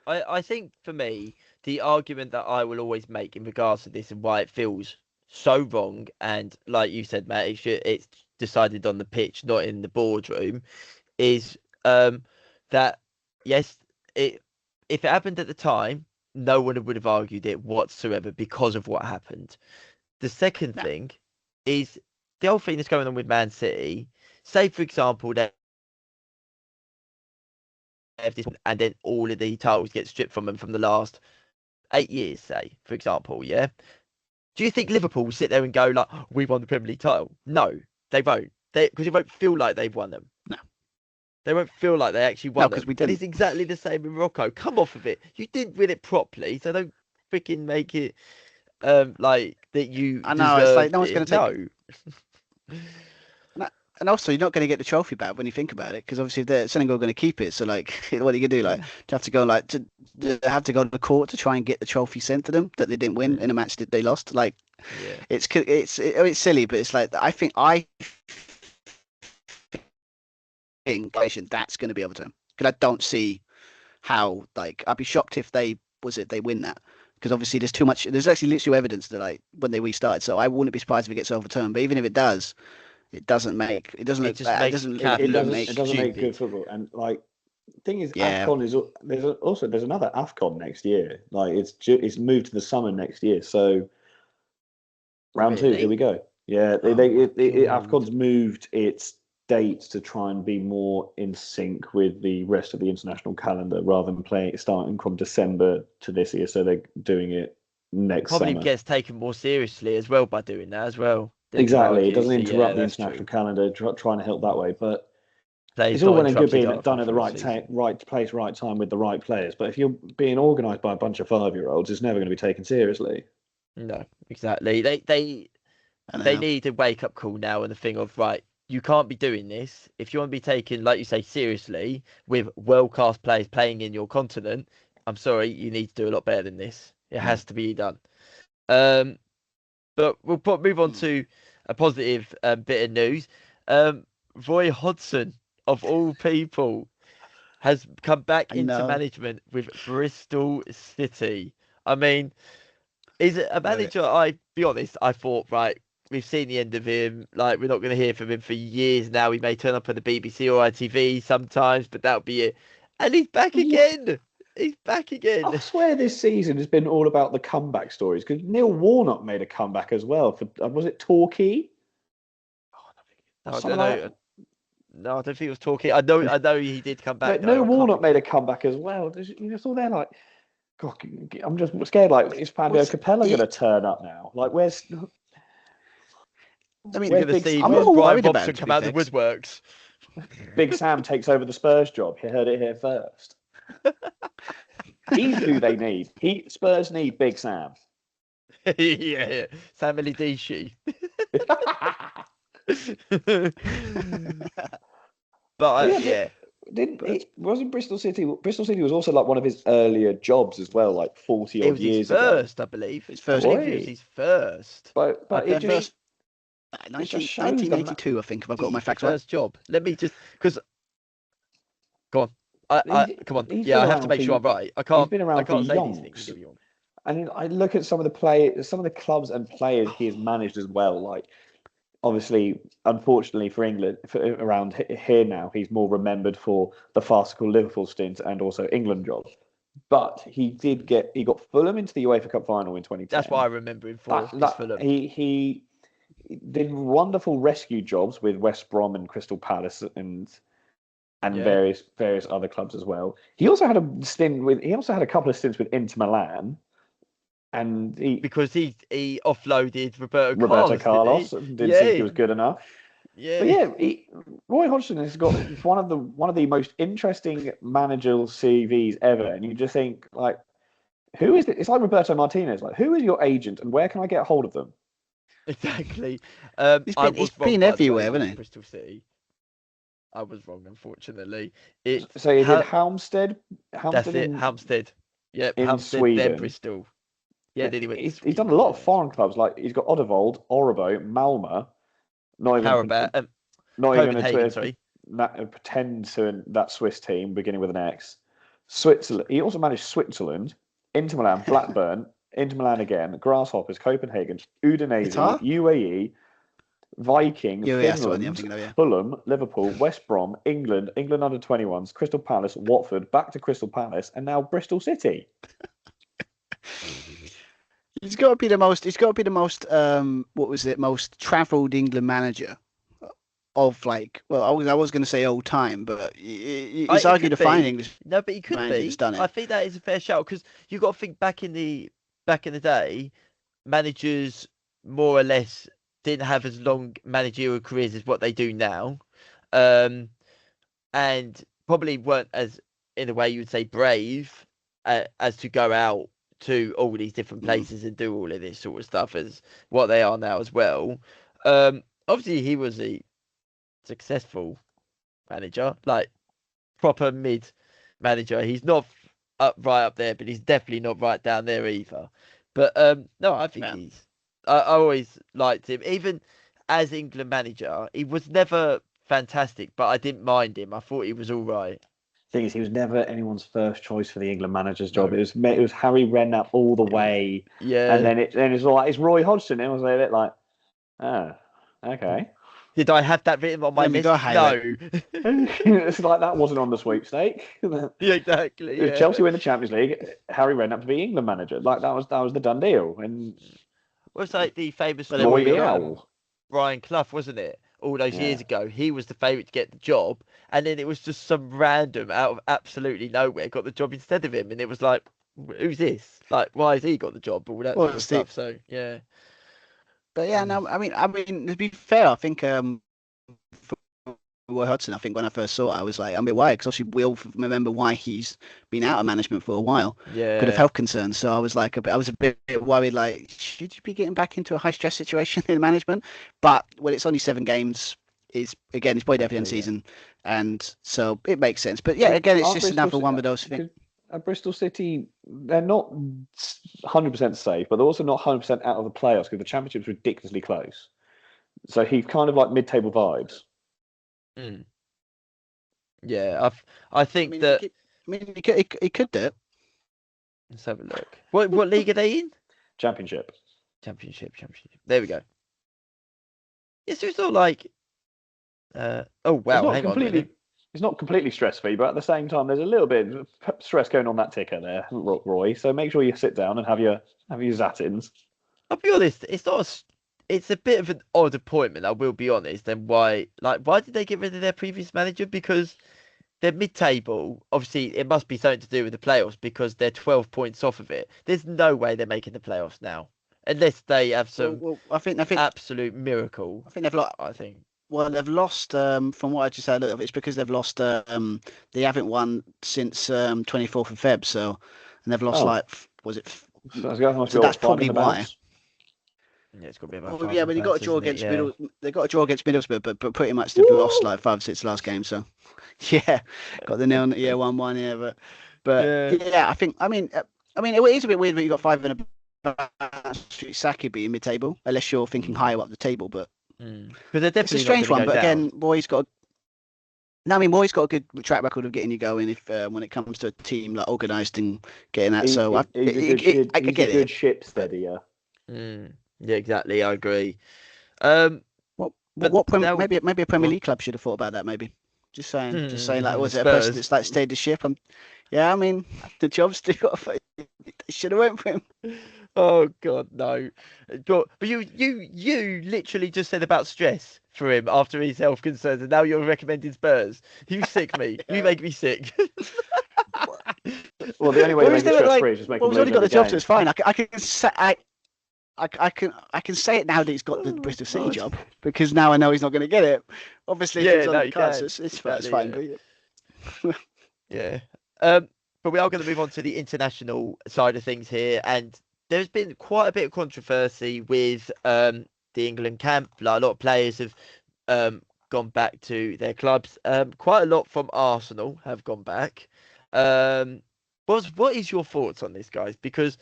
S1: I think for me the argument that I will always make in regards to this and why it feels so wrong, and like you said, Matt, it's decided on the pitch, not in the boardroom, is that yes, if it happened at the time, no one would have argued it whatsoever because of what happened. The second thing is the whole thing that's going on with Man City. Say, for example, that and then all of the titles get stripped from them from the last 8 years, say, for example, yeah. Do you think Liverpool will sit there and go like, we won the Premier League title? No, they won't. Because it won't feel like they've won them.
S3: No.
S1: They won't feel like they actually
S3: No,
S1: won
S3: 'cause
S1: them.
S3: we
S1: And
S3: didn't.
S1: it's exactly the same in Morocco. Come off of it. You didn't win it properly, so don't freaking make it like that you
S3: I know, it's like
S1: deserved
S3: no one's
S1: it.
S3: going to take. And also, you're not going to get the trophy back when you think about it, because obviously if they're Senegal going to keep it. So like, what are you going to do? Like,
S1: Yeah.
S3: to have to go like to have to go to court to try and get the trophy sent to them that they didn't win in a match that they lost. Like,
S1: Yeah.
S3: it's silly, but it's like I think that's going to be overturned, because I don't see how. Like, I'd be shocked if they win that, because obviously there's too much. There's actually literally evidence that like when they restarted. So I wouldn't be surprised if it gets overturned. But even if it does, it doesn't look
S1: It
S3: bad.
S1: just makes CAF
S2: It
S1: look
S2: doesn't. It doesn't make good
S1: stupid.
S2: football. And like, thing is,
S3: Yeah.
S2: Afcon is there's another Afcon next year. Like it's moved to the summer next year. So round two,
S1: Really?
S2: here we go. Yeah,
S3: Oh,
S2: Afcon's moved its dates to try and be more in sync with the rest of the international calendar, rather than starting from December to this year. So they're doing it next
S1: Probably
S2: summer.
S1: gets taken more seriously as well by doing that as well. Then you
S2: Exactly, it
S1: argue.
S2: doesn't
S1: So
S2: interrupt
S1: yeah,
S2: the
S1: that's
S2: international
S1: true.
S2: calendar, trying to help that way. But
S1: They've
S2: it's all
S1: not
S2: well and good
S1: interrupted
S2: being
S1: our
S2: done at the
S1: football
S2: right
S1: season.
S2: right place, right time with the right players. But if you're being organised by a bunch of 5-year-olds, it's never going to be taken seriously.
S1: No, exactly.
S3: I
S1: They
S3: know.
S1: need a wake up call now, and the thing of right, you can't be doing this if you want to be taken, like you say, seriously with world class players playing in your continent. I'm sorry, you need to do a lot better than this. It has to be done. Um, but we'll move on to a positive bit of news. Roy Hodgson, of all people, has come back
S3: I
S1: into
S3: know.
S1: management with Bristol City. I mean, is it a
S3: Love it.
S1: manager? I be honest, I thought right, we've seen the end of him. Like we're not going to hear from him for years now. He may turn up on the BBC or ITV sometimes, but that'll be it. And he's back again. He's back again.
S2: I swear this season has been all about the comeback stories, because Neil Warnock made a comeback as well for was it Torquay?
S1: No, I
S2: Something
S1: don't
S2: like
S1: know.
S2: that.
S1: No, I don't think it was talking. I know he did come back
S2: But
S1: though.
S2: Neil
S1: I can't
S2: Warnock
S1: think.
S2: made a comeback as well. You just all there like, God, I'm just scared. Like, is Fabio Capello going to turn up now? Like,
S3: I mean,
S1: You're going to see
S3: I'm
S2: where's
S3: more
S1: Brian
S3: worried about
S1: Robson
S3: it, to
S1: come
S3: be
S1: out of
S3: fair.
S1: the woodworks.
S2: Big Sam takes over the Spurs job? You heard it here first. He's who they need. Spurs need Big Sam.
S1: Yeah, Sam Elidishi. But yeah,
S2: Wasn't Bristol City? Bristol City was also like one of his earlier jobs as well, like 40
S1: it
S2: odd
S1: was his
S2: years ago.
S1: first, I believe.
S3: His
S1: I
S3: first
S1: believe
S3: gig.
S1: it was his first.
S2: But
S1: I
S2: it
S1: believe
S2: just
S3: 1982, I think, if I've got my facts right.
S1: first job. Let me just because go on. Come on.
S2: He's
S1: Yeah,
S2: been
S1: I have to
S2: around
S1: make
S2: for
S1: sure I'm right. I
S2: he's
S1: can't.
S2: been
S1: I
S2: around for
S1: can't say these things.
S2: yonks.
S1: Give me one.
S2: I mean, I look at some of the clubs and players he has managed as well. Like, obviously, unfortunately for England, around here now, he's more remembered for the farcical Liverpool stint and also England job. But he got Fulham into the UEFA Cup final in 2010.
S1: That's what I remember him for. Is Fulham.
S2: He did wonderful rescue jobs with West Brom and Crystal Palace and
S1: Yeah.
S2: various other clubs as well. He also had a couple of stints with Inter Milan, and
S1: Because he offloaded
S2: Roberto Carlos
S1: didn't
S2: didn't think he was good enough.
S1: he? Yeah.
S2: But yeah, Roy Hodgson has got one of the most interesting managerial CVs ever, and you just think like, who is it? It's like Roberto Martinez. Like, who is your agent, and where can I get a hold of them?
S1: Exactly.
S3: He's
S1: I
S3: been
S1: was wrong, by the
S3: everywhere,
S1: way,
S3: hasn't
S1: with
S3: he?
S1: Bristol City. I was wrong, unfortunately.
S2: So he did Halmstad
S1: That's it, Hampstead. Yep,
S2: in
S1: Hampstead, then
S2: Sweden.
S1: Bristol. Yeah, then he went to
S2: He's done a
S1: Sweden,
S2: lot of
S1: yeah.
S2: foreign clubs. Like, he's got Oddevold, Örebro, Malmö.
S1: Harabat,
S2: Not even
S1: Copenhagen, sorry.
S2: pretend to that Swiss team beginning with an X. Switzerland. He also managed Switzerland, Inter Milan, Blackburn, Inter Milan again, Grasshoppers, Copenhagen, Udinese,
S3: Qatar?
S2: UAE, Viking,
S3: Yeah, that's the one I'm
S2: Finland,
S3: thinking of, yeah.
S2: Fulham, Liverpool, West Brom, England under 21s, Crystal Palace, Watford, back to Crystal Palace, and now Bristol City.
S3: He's got to be the most. He's got to be the most. What was it? Most travelled England manager of like, well, I was going to say old time, but it's
S1: It
S3: arguably
S1: could
S3: the fine
S1: be.
S3: English
S1: No, but he could
S3: manager
S1: be.
S3: that's done
S1: I
S3: it.
S1: think that is a fair shout because you got to think back in the day, managers more or less didn't have as long managerial careers as what they do now, um, and probably weren't as, in a way you would say, brave as to go out to all these different
S3: Mm.
S1: places and do all of this sort of stuff as what they are now as well. Obviously he was a successful manager, like proper mid manager. He's not right up there, but he's definitely not right down there either. But no, I think
S3: Yeah.
S1: I always liked him, even as England manager. He was never fantastic, but I didn't mind him. I thought he was all right.
S2: Thing is, he was never anyone's first choice for the England manager's job.
S1: No,
S2: It was Harry Redknapp all the way, and
S1: yeah.
S2: then it's all like it's Roy Hodgson. It was a bit like, oh, okay.
S1: Did I have that written on my
S3: Let me
S1: list?
S3: go, Harry.
S1: No.
S2: It's like that wasn't on the sweepstake.
S1: Yeah, exactly.
S2: If
S1: Yeah.
S2: Chelsea win the Champions League, Harry Redknapp to be England manager. Like that was the done deal. And
S1: Was like the famous
S3: Well, there we
S1: story
S2: Roy
S3: go.
S1: of
S2: Biel.
S1: Brian Clough, wasn't it? All those
S2: Yeah.
S1: years ago, he was the favourite to get the job, and then it was just some random out of absolutely nowhere got the job instead of him, and it was like, who's this? Like, why has he got the job? All that
S3: Well,
S1: sort of
S3: it's the,
S1: stuff. So yeah,
S3: but yeah, no, I mean, to be fair, I think for Roy Hodgson, I think when I first saw it, I was like, I'm a bit worried because obviously we all remember why he's been out of management for a while, could have
S1: yeah,
S3: health concerns. So I was like, I was a bit worried, like, should you be getting back into a high stress situation in management? But well, it's only 7 games. It's probably the end
S2: Exactly, yeah.
S3: season, and so it makes sense. But yeah,
S2: And
S3: again, it's
S2: are
S3: just another one of those things.
S2: Bristol City, they're not 100% safe, but they're also not 100% out of the playoffs because the championship's ridiculously close. So he's kind of like mid-table vibes.
S1: mm. Yeah. I
S3: I
S1: think
S3: mean,
S1: that.
S3: he could do it.
S1: Let's have a look. What league are they in?
S2: Championship.
S1: Championship. There we go. Yes, so it's not like. Oh wow! Hang on a minute.
S2: It's not completely stress-free, but at the same time, there's a little bit of stress going on that ticker there, Roy. So make sure you sit down and have your Zatins.
S1: I'll be honest, it's not. It's a bit of an odd appointment. I will be honest. And why did they get rid of their previous manager? Because they're mid-table. Obviously, it must be something to do with the playoffs because they're 12 points off of it. There's no way they're making the playoffs now, unless they have some
S3: Well, I think
S1: absolute miracle.
S3: I think they've lost.
S1: I think.
S3: Well, they've lost. From what I just said, it's because they've lost. They haven't won since 24th of Feb. So, and they've lost was it?
S2: So
S3: that's probably why.
S1: Yeah, it's got to be about.
S3: Well, yeah, but they got a draw against
S1: yeah.
S3: They got a draw against Middlesbrough, but pretty much they've lost like 5-6 last game. So, yeah, got the nil. Yeah, 1-1. Yeah, but yeah, I think. I mean, it is a bit weird that you got 5 in a Saka being mid-table, unless you're thinking higher up the table. But
S1: because they're definitely
S3: it's a strange one. But
S1: down.
S3: again, Roy's got. No, I mean, Roy's got a good track record of getting you going if when it comes to a team like organised and getting that. So I get
S2: a good
S3: it.
S2: ship steadier.
S1: Yeah, exactly. I agree.
S3: Maybe a Premier League club should have thought about that. Maybe just saying, like, was it a person that's like stayed the ship? Yeah, I mean, the job's still got. They should have went for him.
S1: Oh God, no! But you literally just said about stress for him after his health concerns, and now you're recommending Spurs. You sick me. You make me sick.
S2: Well, the only way to make it stress-free is just make him
S3: he's
S2: lose
S3: only got the
S2: every
S3: job,
S2: game.
S3: so it's fine. I can say it now that he's got the Bristol City job because now I know he's not going to get it. Obviously, if it's on the cards, it's fine.
S1: Yeah. But we are going to move on to the international side of things here, and there's been quite a bit of controversy with the England camp. Like, a lot of players have gone back to their clubs. Quite a lot from Arsenal have gone back. What is your thoughts on this, guys? Because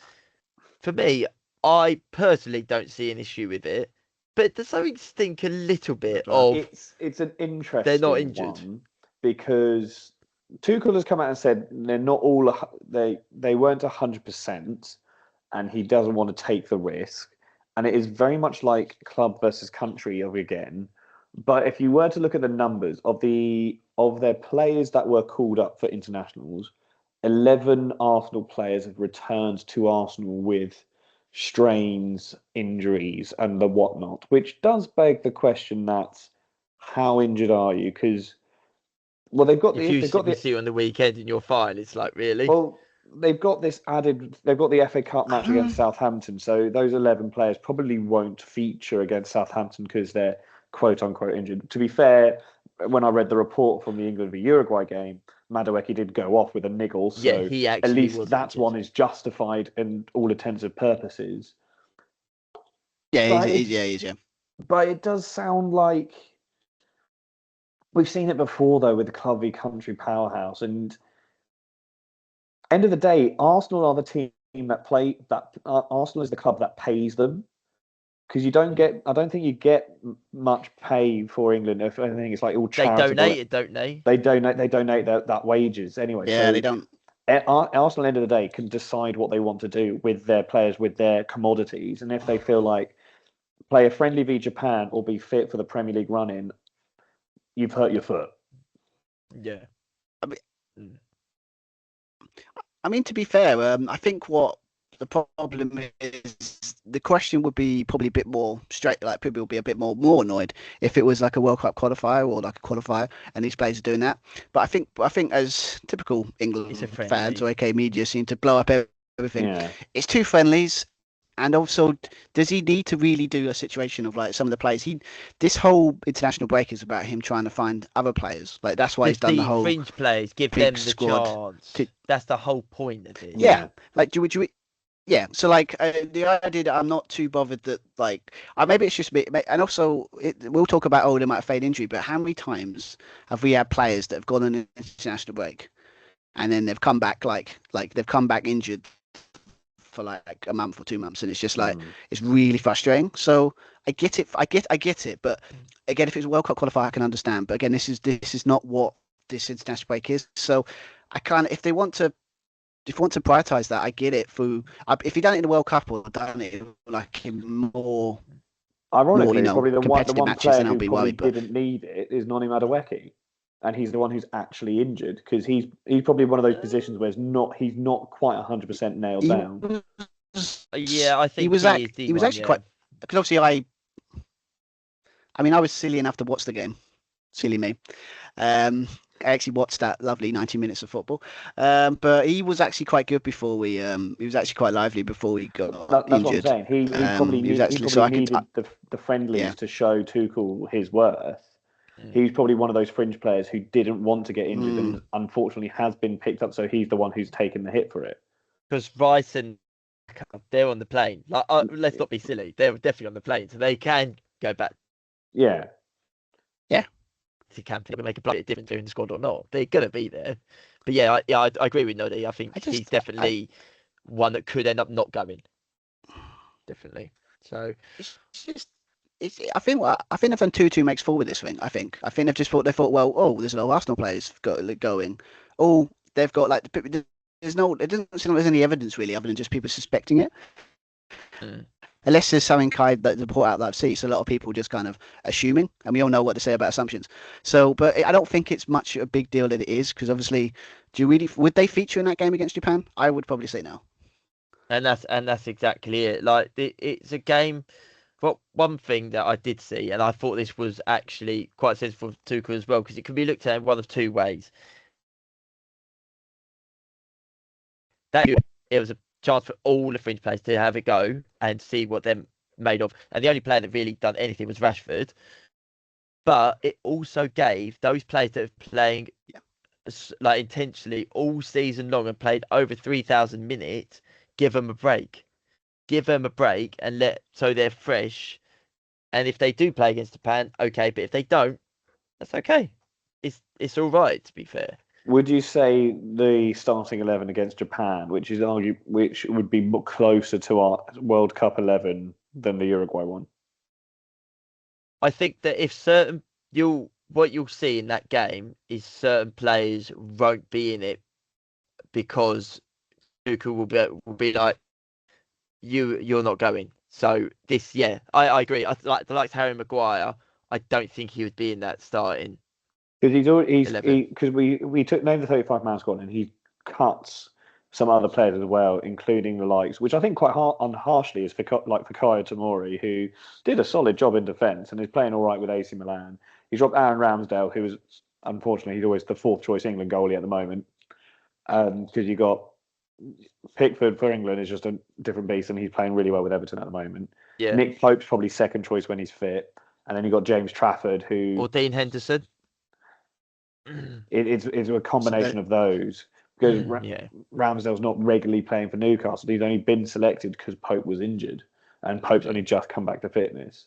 S1: for me, I personally don't see an issue with it, but does something stink a little bit of
S2: it's an interesting
S1: they're not injured
S2: one because Tuchel has come out and said they're not all they weren't 100%, and he doesn't want to take the risk, and it is very much like club versus country again. But if you were to look at the numbers of their players that were called up for internationals, 11 Arsenal players have returned to Arsenal with strains, injuries, and the whatnot, which does beg the question that how injured are you? Because they've got
S1: if you see it on the weekend and you're fine, it's like really.
S2: Well, they've got this added. They've got the FA Cup match against Southampton, so those 11 players probably won't feature against Southampton because they're quote unquote injured. To be fair, when I read the report from the England v Uruguay game, Madueke did go off with a niggle, so
S1: he
S2: at
S1: actually
S2: least
S1: was
S2: that
S1: injured.
S2: one is justified in all intents and purposes.
S3: Yeah, he is.
S2: But it does sound like we've seen it before, though, with the club v country powerhouse. And end of the day, Arsenal are the team that play. That Arsenal is the club that pays them, because you don't get. I don't think you get much pay for England. If anything, it's like all charitable.
S1: They donate it, don't they?
S2: They donate that wages anyway.
S3: Yeah,
S2: so
S3: they don't.
S2: Arsenal, end of the day, can decide what they want to do with their players, with their commodities, and if they feel like play a friendly v Japan or be fit for the Premier League run-in, you've hurt your foot.
S1: Yeah.
S3: I mean, to be fair, I think what the problem is, the question would be probably a bit more straight. Like people will be a bit more annoyed if it was like a World Cup qualifier or like a qualifier, and these players are doing that. But I think as typical England fans or AK media seem to blow up everything.
S2: Yeah.
S3: It's two friendlies. And also, does he need to really do a situation of like some of the players? This whole international break is about him trying to find other players. Like that's why he's done the whole
S1: fringe players, give them the chance. That's the whole point of it.
S3: Yeah, like yeah. So like the idea that I'm not too bothered that like maybe it's just me, and also we'll talk about they might have fade injury, but how many times have we had players that have gone on an international break and then they've come back like they've come back injured for like a month or 2 months, and it's just like it's really frustrating. So I get it, but again, if it's a World Cup qualifier, I can understand. But again, this is not what this international break is. So I can't. If you want to prioritize that, I get it. If he done it in the World Cup or done it like in more,
S2: ironically,
S3: more,
S2: probably the one
S3: matches,
S2: player
S3: then I'll
S2: who
S3: be
S2: probably
S3: worried. But
S2: didn't need it is Noni Madueke, and he's the one who's actually injured because he's probably one of those positions where he's not quite 100% nailed down.
S1: Yeah, I think
S3: he was actually quite, because obviously I mean I was silly enough to watch the game, silly me. I actually watched that lovely 90 minutes of football, but he was actually quite good before he was actually quite lively before he got injured.
S2: That's what I'm saying. He probably needed the friendlies to show Tuchel his worth. He's probably one of those fringe players who didn't want to get injured and unfortunately has been picked up. So he's the one who's taken the hit for it.
S1: Because Rice and they're on the plane. Like, let's not be silly. They're definitely on the plane, so they can go back.
S2: Yeah.
S1: To camp, they're gonna make a bit different doing the squad or not. They're gonna be there. But yeah, I agree with Nodi. I think he's definitely one that could end up not going. Definitely. So
S3: it's just. I think they've done 2-2 makes 4 with this thing. I think they've just thought, well, there's no Arsenal players going. Oh, they've got like it doesn't seem like there's any evidence really other than just people suspecting it. Unless there's something kind that the report out that I've seen, so a lot of people just kind of assuming, and we all know what to say about assumptions. So, but I don't think it's much a big deal that it is, because obviously, would they feature in that game against Japan? I would probably say no.
S1: And that's exactly it. Like it's a game. But one thing that I did see, and I thought this was actually quite sensible for Tuchel as well, because it can be looked at in one of two ways. That it was a chance for all the fringe players to have a go and see what they're made of. And the only player that really done anything was Rashford. But it also gave those players that are playing like intentionally all season long and played over 3,000 minutes, give them a break. Give them a break and so they're fresh. And if they do play against Japan, okay. But if they don't, that's okay. It's all right, to be fair.
S2: Would you say the starting 11 against Japan, which would be closer to our World Cup 11 than the Uruguay one?
S1: I think that if what you'll see in that game is certain players won't be in it because Tuchel will be like, you're not going. So this, I agree. I like Harry Maguire. I don't think he would be in that starting.
S2: Because we took name the 35-man squad and he cuts some other players as well, including the likes, which I think quite harshly is for Fikayo Tomori, who did a solid job in defence and is playing all right with AC Milan. He's dropped Aaron Ramsdale, who is unfortunately he's always the fourth choice England goalie at the moment. Because you got Pickford for England is just a different beast, and he's playing really well with Everton at the moment.
S1: Yeah.
S2: Nick Pope's probably second choice when he's fit, and then you got James Trafford, who
S1: Or Dean Henderson.
S2: It's a combination of those. Because Ramsdale's not regularly playing for Newcastle. He's only been selected because Pope was injured, and Pope's only just come back to fitness.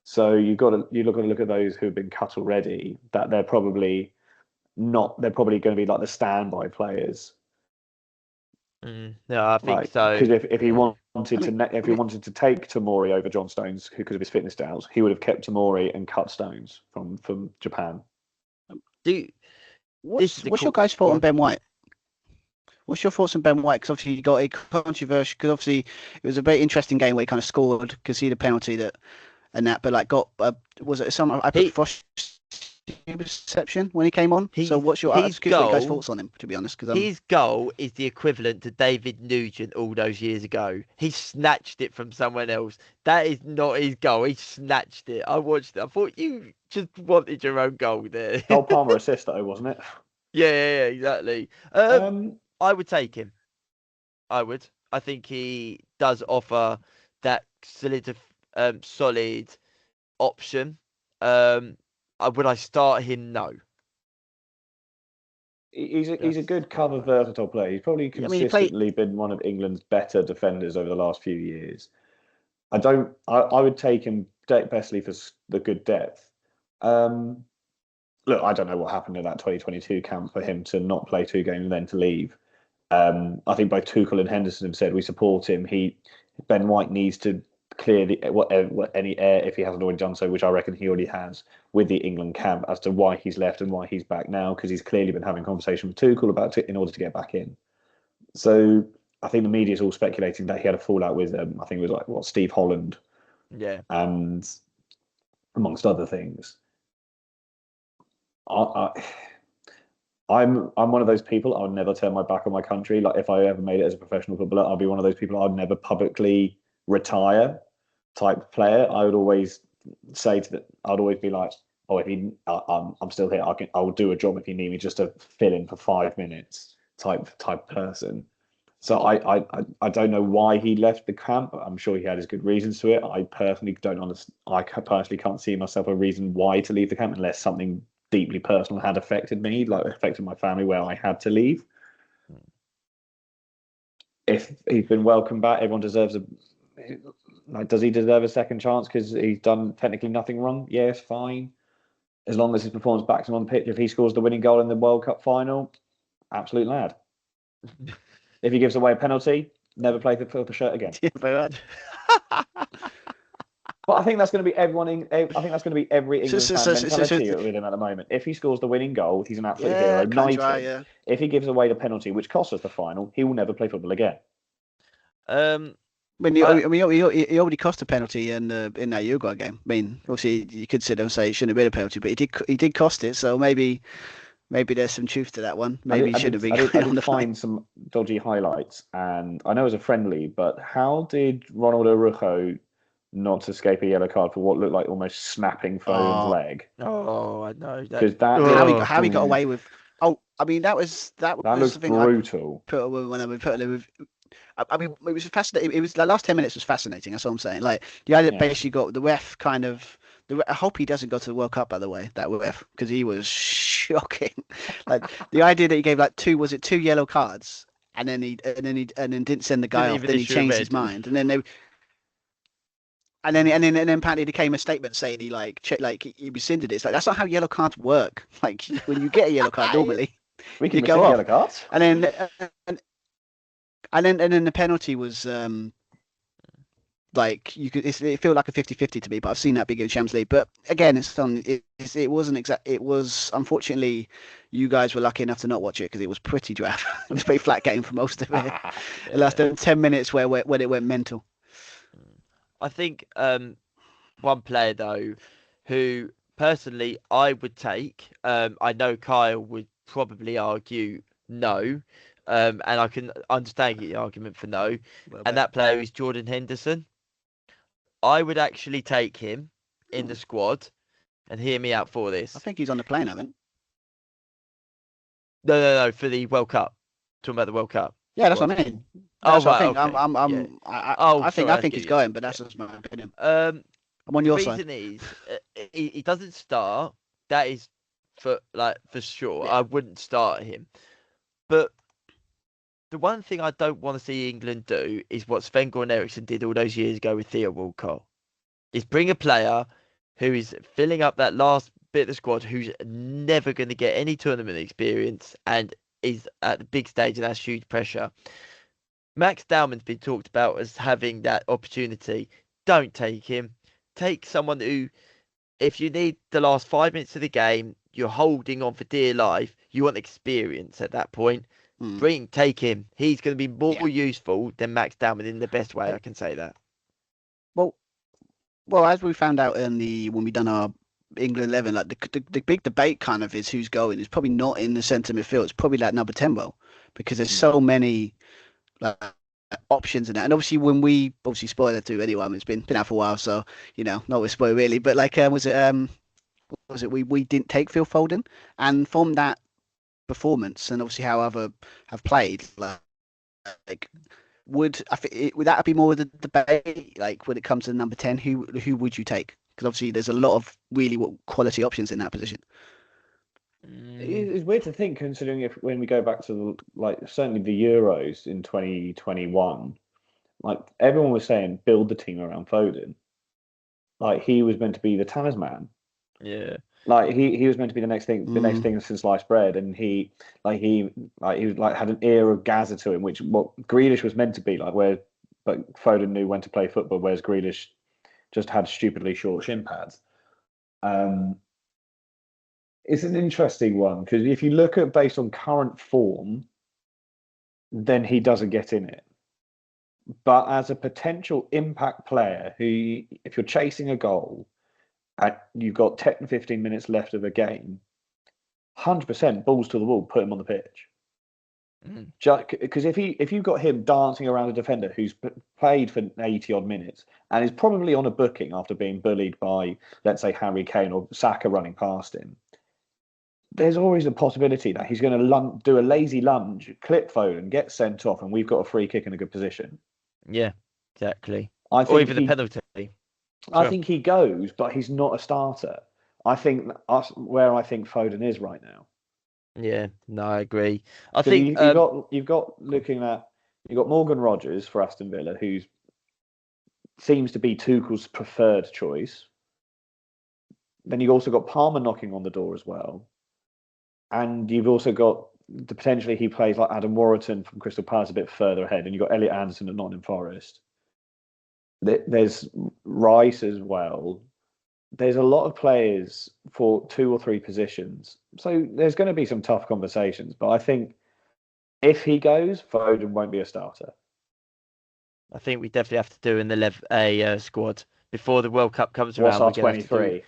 S2: So you've got to look at those who have been cut already. That they're probably not. They're probably going to be like the standby players.
S1: No, I think so.
S2: Because if he wanted to take Tomori over John Stones because of his fitness doubts, he would have kept Tomori and cut Stones from Japan.
S3: What's your guys' thought on Ben White? What's your thoughts on Ben White? Because obviously you got a controversial. Because obviously it was a very interesting game where he kind of scored, conceded a penalty but like got was it some I put Frost reception when he came on. So what's your guys' thoughts on him? To be honest, because
S1: his goal is the equivalent to David Nugent all those years ago. He snatched it from someone else. That is not his goal. He snatched it. I watched it. I thought you just wanted your own goal there.
S2: Cole Palmer assist though, wasn't it?
S1: Yeah, exactly. I would take him. I would. I think he does offer that solid option. Would I start him? No.
S2: He's a good cover versatile player. He's probably consistently been one of England's better defenders over the last few years. I would take him bestly for the good depth. Look, I don't know what happened in that 2022 camp for him to not play 2 games and then to leave. I think both Tuchel and Henderson have said we support him. Ben White needs to clear any air if he hasn't already done so, which I reckon he already has with the England camp as to why he's left and why he's back now, because he's clearly been having conversation with Tuchel about it in order to get back in. So I think the media's all speculating that he had a fallout with I think it was Steve Holland, and amongst other things. I'm one of those people. I would never turn my back on my country. Like if I ever made it as a professional footballer, I'd be one of those people. I'd never publicly retire type player. I would always say I'd always be like, oh, I'm still here. I'll do a job if you need me, just to fill in for 5 minutes type person. So I don't know why he left the camp. I'm sure he had his good reasons to it. I personally don't understand. I personally can't see myself a reason why to leave the camp unless something deeply personal had affected me, like affected my family, where I had to leave. If he's been welcomed back, everyone deserves does he deserve a second chance because he's done technically nothing wrong? Yes, fine. As long as his performance backs him on the pitch, if he scores the winning goal in the World Cup final, absolute lad. If he gives away a penalty, never play for the shirt again. But I think that's going to be every England fan mentality with him at the moment. If he scores the winning goal, he's an absolute hero. If he gives away the penalty, which costs us the final, he will never play football again.
S3: He already cost a penalty in that Uruguay game. I mean, obviously you could sit there and say it shouldn't have been a penalty, but he did cost it. So maybe there's some truth to that one. Maybe he should have been. I did
S2: find some dodgy highlights, and I know it was a friendly, but how did Ronald Araujo not escape a yellow card for what looked like almost snapping Foden's leg?
S1: Oh, I know.
S2: Because
S3: how he got away with. Oh, I mean that was
S2: looks brutal.
S3: I mean, it was fascinating. It was the last 10 minutes was fascinating. That's what I'm saying. Like the idea basically got the ref kind of. I hope he doesn't go to the World Cup, by the way, that ref, because he was shocking. Like the idea that he gave like two yellow cards, and then didn't send the guy off. Then he changed his mind, and then apparently there came a statement saying he rescinded it. It's like that's not how yellow cards work. Like when you get a yellow card, normally
S2: we can go off yellow cards,
S3: and then the penalty was like it felt like a 50-50 to me, but I've seen that big in Champions League. But again, it wasn't exact. It was, unfortunately, you guys were lucky enough to not watch it because it was pretty drab. It was a very flat game for most of it. It lasted 10 minutes when it went mental.
S1: I think one player though, who personally I would take. I know Kyle would probably argue no, and I can understand the argument for no. And that player is Jordan Henderson. I would actually take him in the squad and hear me out for this.
S3: I think he's on the plane, I think.
S1: No, for the World Cup. Talking about the World Cup.
S3: Yeah, that's what I mean.
S1: Oh,
S3: That's what
S1: right,
S3: I think.
S1: okay.
S3: I think he's going, but that's just my opinion. I'm on your side.
S1: The reason is he doesn't start. That is for sure.
S3: Yeah.
S1: I wouldn't start him. But the one thing I don't want to see England do is what Sven-Goran Eriksson did all those years ago with Theo Walcott. Is bring a player who is filling up that last bit of the squad who's never going to get any tournament experience and is at the big stage and has huge pressure. Max Dowman's been talked about as having that opportunity. Don't take him. Take someone who, if you need the last 5 minutes of the game, you're holding on for dear life. You want experience at that point. Take him. He's going to be more useful than Max Dowman in the best way. I can say that.
S3: Well, as we found out when we done our England 11, like the big debate kind of is who's going. It's probably not in the centre midfield. It's probably like number 10 role, because there's so many options in that. And obviously, when we spoiler to anyone, it's been out for a while, so not a spoiler really. But was it we didn't take Phil Foden, and from that performance, and obviously how other have played, would that be more of the debate? Like when it comes to number 10, who would you take? Because obviously there's a lot of really quality options in that position.
S2: It's weird to think, considering when we go back to certainly the Euros in 2021, everyone was saying build the team around Foden. He was meant to be the talisman.
S1: Yeah.
S2: He was meant to be the next thing since sliced bread, and he had an air of Gaza to him, which what Grealish was meant to be but Foden knew when to play football, whereas Grealish just had stupidly short shin pads. It's an interesting one, because if you look at based on current form, then he doesn't get in it. But as a potential impact player, who, if you're chasing a goal, and you've got 10, 15 minutes left of a game, 100% balls to the wall, put him on the pitch. Just because if you've got him dancing around a defender who's played for 80 odd minutes and is probably on a booking after being bullied by, let's say, Harry Kane or Saka running past him, there's always a possibility that he's going to do a lazy lunge, clip Foden, get sent off, and we've got a free kick in a good position.
S1: Yeah, exactly.
S2: Or
S1: even the penalty.
S2: I think he goes, but he's not a starter. I think where I think Foden is right now.
S1: Yeah, no, I agree. I think
S2: you've got Morgan Rogers for Aston Villa, who seems to be Tuchel's preferred choice. Then you've also got Palmer knocking on the door as well, and you've also got potentially he plays like Adam Warrington from Crystal Palace a bit further ahead, and you've got Elliot Anderson at Nottingham Forest. There's Rice as well. There's a lot of players for 2 or 3 positions. So there's going to be some tough conversations. But I think if he goes, Foden won't be a starter.
S1: I think we definitely have to do a squad before the World Cup comes
S2: around.
S1: What's
S2: our 23?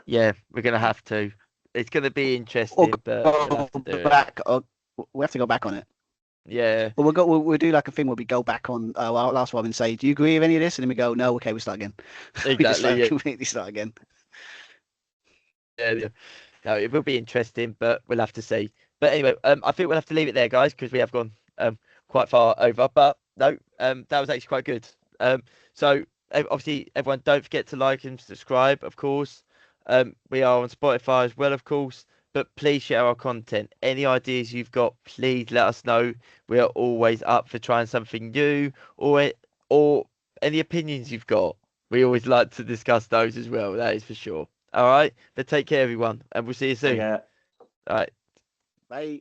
S1: Yeah, we're going to have to. It's going to be interesting, but we'll have to do
S3: we have to go back on it.
S1: Yeah.
S3: But we'll do like a thing where we go back on our last one and say, do you agree with any of this? And then we go, no, okay, we start again.
S1: Exactly.
S3: We completely start again.
S1: Yeah. No, it will be interesting, but we'll have to see. But anyway, I think we'll have to leave it there, guys, because we have gone quite far over. But no, that was actually quite good. So obviously, everyone, don't forget to like and subscribe, of course. We are on Spotify as well, of course. But please share our content. Any ideas you've got, please let us know. We are always up for trying something new, or any opinions you've got. We always like to discuss those as well. That is for sure. All right. But take care, everyone, and we'll see you soon.
S2: Yeah.
S1: All right.
S3: Bye.